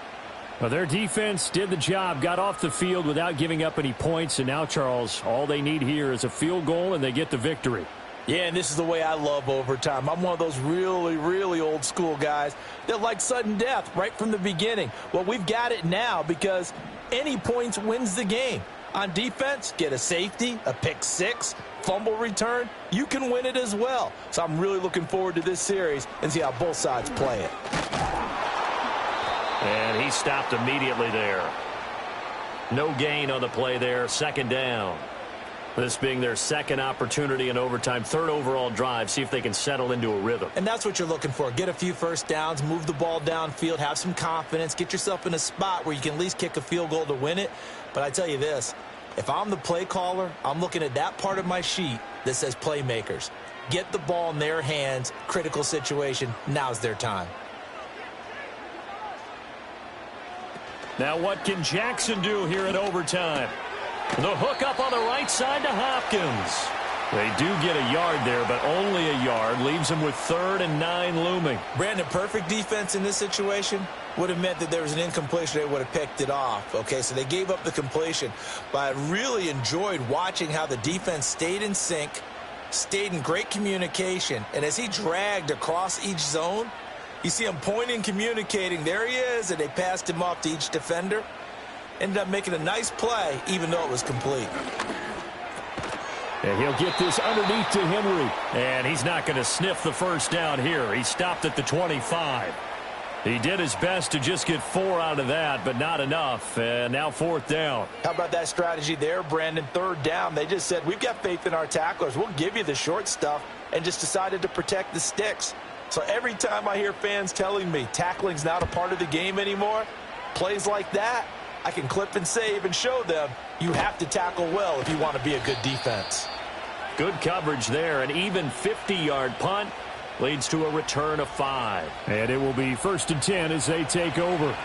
Well, their defense did the job, got off the field without giving up any points, and now, Charles, all they need here is a field goal, and they get the victory. Yeah, and this is the way I love overtime. I'm one of those really, really old school guys that like sudden death right from the beginning. Well, we've got it now because any points wins the game. On defense, get a safety, a pick six, fumble return, you can win it as well. So I'm really looking forward to this series and see how both sides play it. And he stopped immediately there. No gain on the play there. Second down. This being their second opportunity in overtime. Third overall drive. See if they can settle into a rhythm. And that's what you're looking for. Get a few first downs, move the ball downfield, have some confidence, get yourself in a spot where you can at least kick a field goal to win it. But I tell you this, if I'm the play caller, I'm looking at that part of my sheet that says playmakers. Get the ball in their hands, critical situation. Now's their time. Now what can Jackson do here in overtime? The hook up on the right side to Hopkins. They do get a yard there, but only a yard. Leaves them with 3rd and 9 looming. Brandon, perfect defense in this situation would have meant that there was an incompletion. They would have picked it off. Okay, so they gave up the completion. But I really enjoyed watching how the defense stayed in sync, stayed in great communication. And as he dragged across each zone, you see him pointing, communicating. There he is, and they passed him off to each defender. Ended up making a nice play, even though it was complete. And he'll get this underneath to Henry. And he's not going to sniff the first down here. He stopped at the 25. He did his best to just get 4 out of that, but not enough. And now 4th down. How about that strategy there, Brandon? 3rd down. They just said, we've got faith in our tacklers. We'll give you the short stuff, and just decided to protect the sticks. So every time I hear fans telling me tackling's not a part of the game anymore, plays like that, I can clip and save and show them you have to tackle well if you want to be a good defense. Good coverage there. An even 50-yard punt leads to a return of 5. And it will be 1st and 10 as they take over.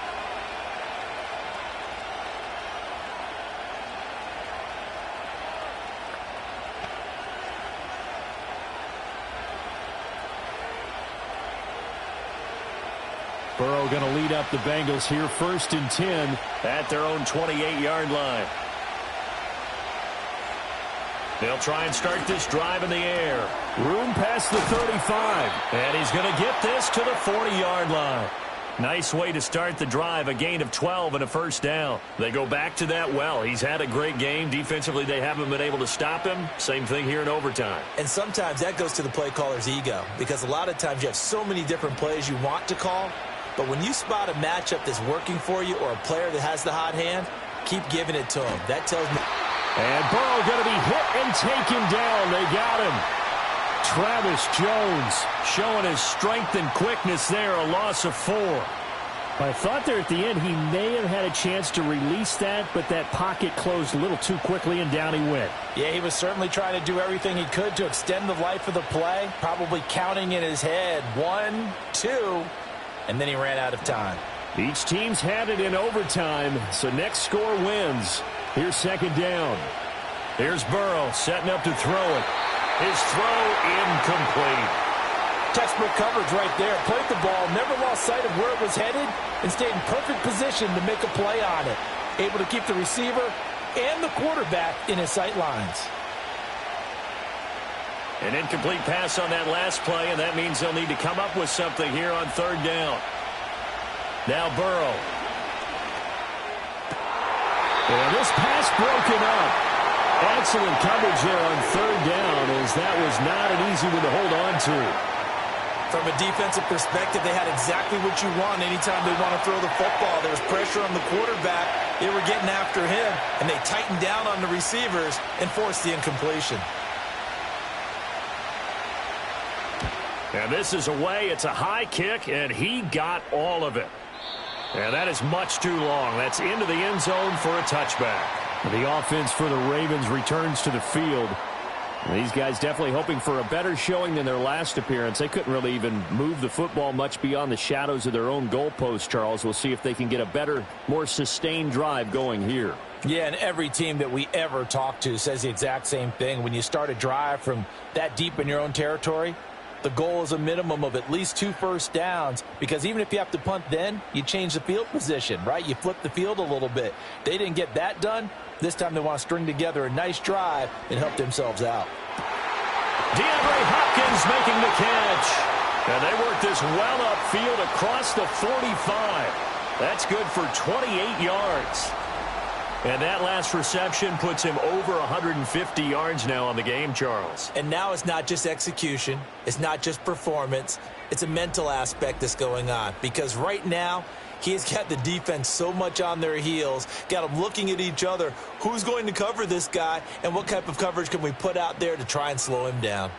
Burrow going to lead up the Bengals here, 1st and 10 at their own 28-yard line. They'll try and start this drive in the air. Room past the 35. And he's going to get this to the 40-yard line. Nice way to start the drive, a gain of 12 and a first down. They go back to that well. He's had a great game. Defensively, they haven't been able to stop him. Same thing here in overtime. And sometimes that goes to the play caller's ego, because a lot of times you have so many different plays you want to call. But when you spot a matchup that's working for you or a player that has the hot hand, keep giving it to him. That tells me. And Burrow going to be hit and taken down. They got him. Travis Jones showing his strength and quickness there, a loss of 4. I thought there at the end he may have had a chance to release that, but that pocket closed a little too quickly, and down he went. Yeah, he was certainly trying to do everything he could to extend the life of the play, probably counting in his head 1, 2, and then he ran out of time. Each team's had it in overtime, so next score wins. Here's 2nd down. Here's Burrow setting up to throw it. His throw incomplete. Textbook coverage right there. Played the ball, never lost sight of where it was headed, and stayed in perfect position to make a play on it. Able to keep the receiver and the quarterback in his sight lines. An incomplete pass on that last play, and that means they'll need to come up with something here on 3rd down. Now Burrow. And this pass broken up. Excellent coverage there on third down, as that was not an easy one to hold on to. From a defensive perspective, they had exactly what you want anytime they want to throw the football. There was pressure on the quarterback. They were getting after him, and they tightened down on the receivers and forced the incompletion. And this is away. It's a high kick, and he got all of it. And that is much too long. That's into the end zone for a touchback. The offense for the Ravens returns to the field. These guys definitely hoping for a better showing than their last appearance. They couldn't really even move the football much beyond the shadows of their own goalpost, Charles. We'll see if they can get a better, more sustained drive going here. Yeah, and every team that we ever talk to says the exact same thing. When you start a drive from that deep in your own territory, the goal is a minimum of at least 2 first downs, because even if you have to punt then, you change the field position, right? You flip the field a little bit. They didn't get that done. This time they want to string together a nice drive and help themselves out. DeAndre Hopkins making the catch. And they work this well upfield across the 45. That's good for 28 yards. And that last reception puts him over 150 yards now on the game, Charles. And now it's not just execution. It's not just performance. It's a mental aspect that's going on. Because right now, he's got the defense so much on their heels, got them looking at each other. Who's going to cover this guy, and what type of coverage can we put out there to try and slow him down?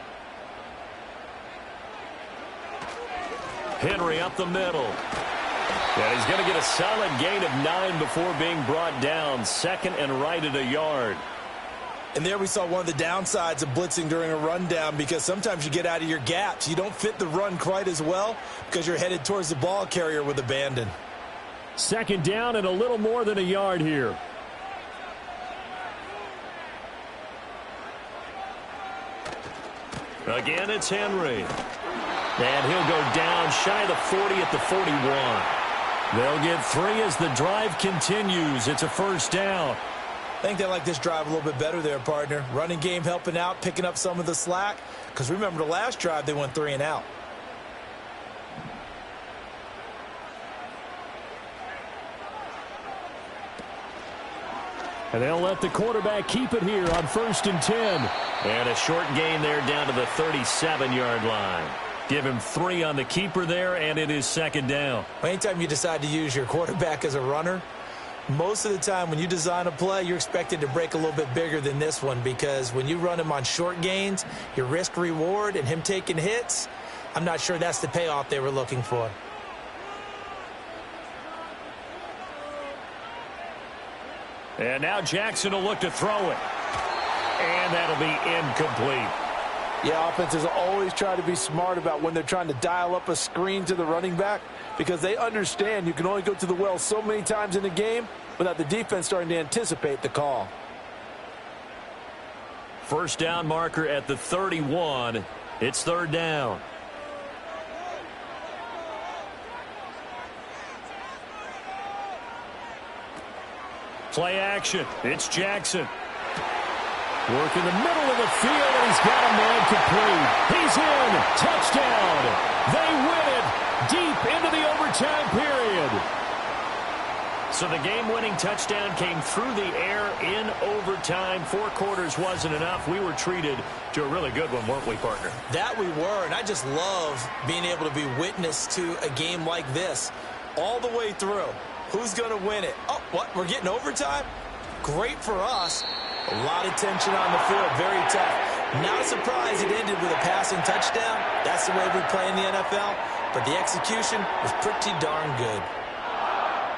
Henry up the middle. Yeah, he's going to get a solid gain of 9 before being brought down. Second and right at a yard. And there we saw one of the downsides of blitzing during a rundown, because sometimes you get out of your gaps. You don't fit the run quite as well because you're headed towards the ball carrier with abandon. Second down and a little more than a yard here. Again, it's Henry. And he'll go down shy of the 40 at the 41. They'll get 3 as the drive continues. It's a first down. I think they like this drive a little bit better there, partner. Running game helping out, picking up some of the slack. Because remember, the last drive, they went 3 and out. And they'll let the quarterback keep it here on 1st and 10. And a short gain there down to the 37-yard line. Give him 3 on the keeper there, and it is second down. Anytime you decide to use your quarterback as a runner, most of the time when you design a play, you're expected to break a little bit bigger than this one, because when you run him on short gains, your risk-reward and him taking hits, I'm not sure that's the payoff they were looking for. And now Jackson will look to throw it. And that'll be incomplete. Yeah, offenses always try to be smart about when they're trying to dial up a screen to the running back, because they understand you can only go to the well so many times in a game without the defense starting to anticipate the call. First down marker at the 31. It's third down. Play action. It's Jackson. Work in the middle of the field, and he's got a man complete. He's in. Touchdown. They win it deep into the overtime period. So the game-winning touchdown came through the air in overtime. 4 quarters wasn't enough. We were treated to a really good one, weren't we, partner? That we were, and I just love being able to be witness to a game like this all the way through. Who's going to win it? Oh, what? We're getting overtime? Great for us. A lot of tension on the field. Very tough. Not surprised it ended with a passing touchdown. That's the way we play in the NFL. But the execution was pretty darn good.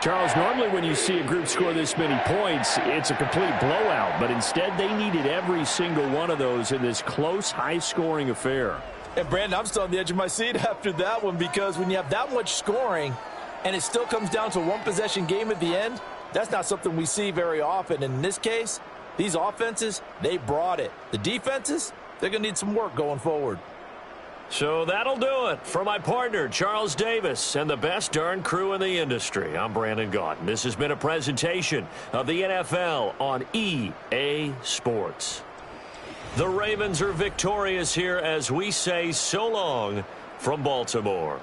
Charles, normally when you see a group score this many points, it's a complete blowout. But instead, they needed every single one of those in this close, high-scoring affair. And, Brandon, I'm still on the edge of my seat after that one, because when you have that much scoring and it still comes down to a one-possession game at the end, that's not something we see very often. And in this case, these offenses, they brought it. The defenses, they're going to need some work going forward. So that'll do it for my partner, Charles Davis, and the best darn crew in the industry. I'm Brandon Gaudin. This has been a presentation of the NFL on EA Sports. The Ravens are victorious here as we say so long from Baltimore.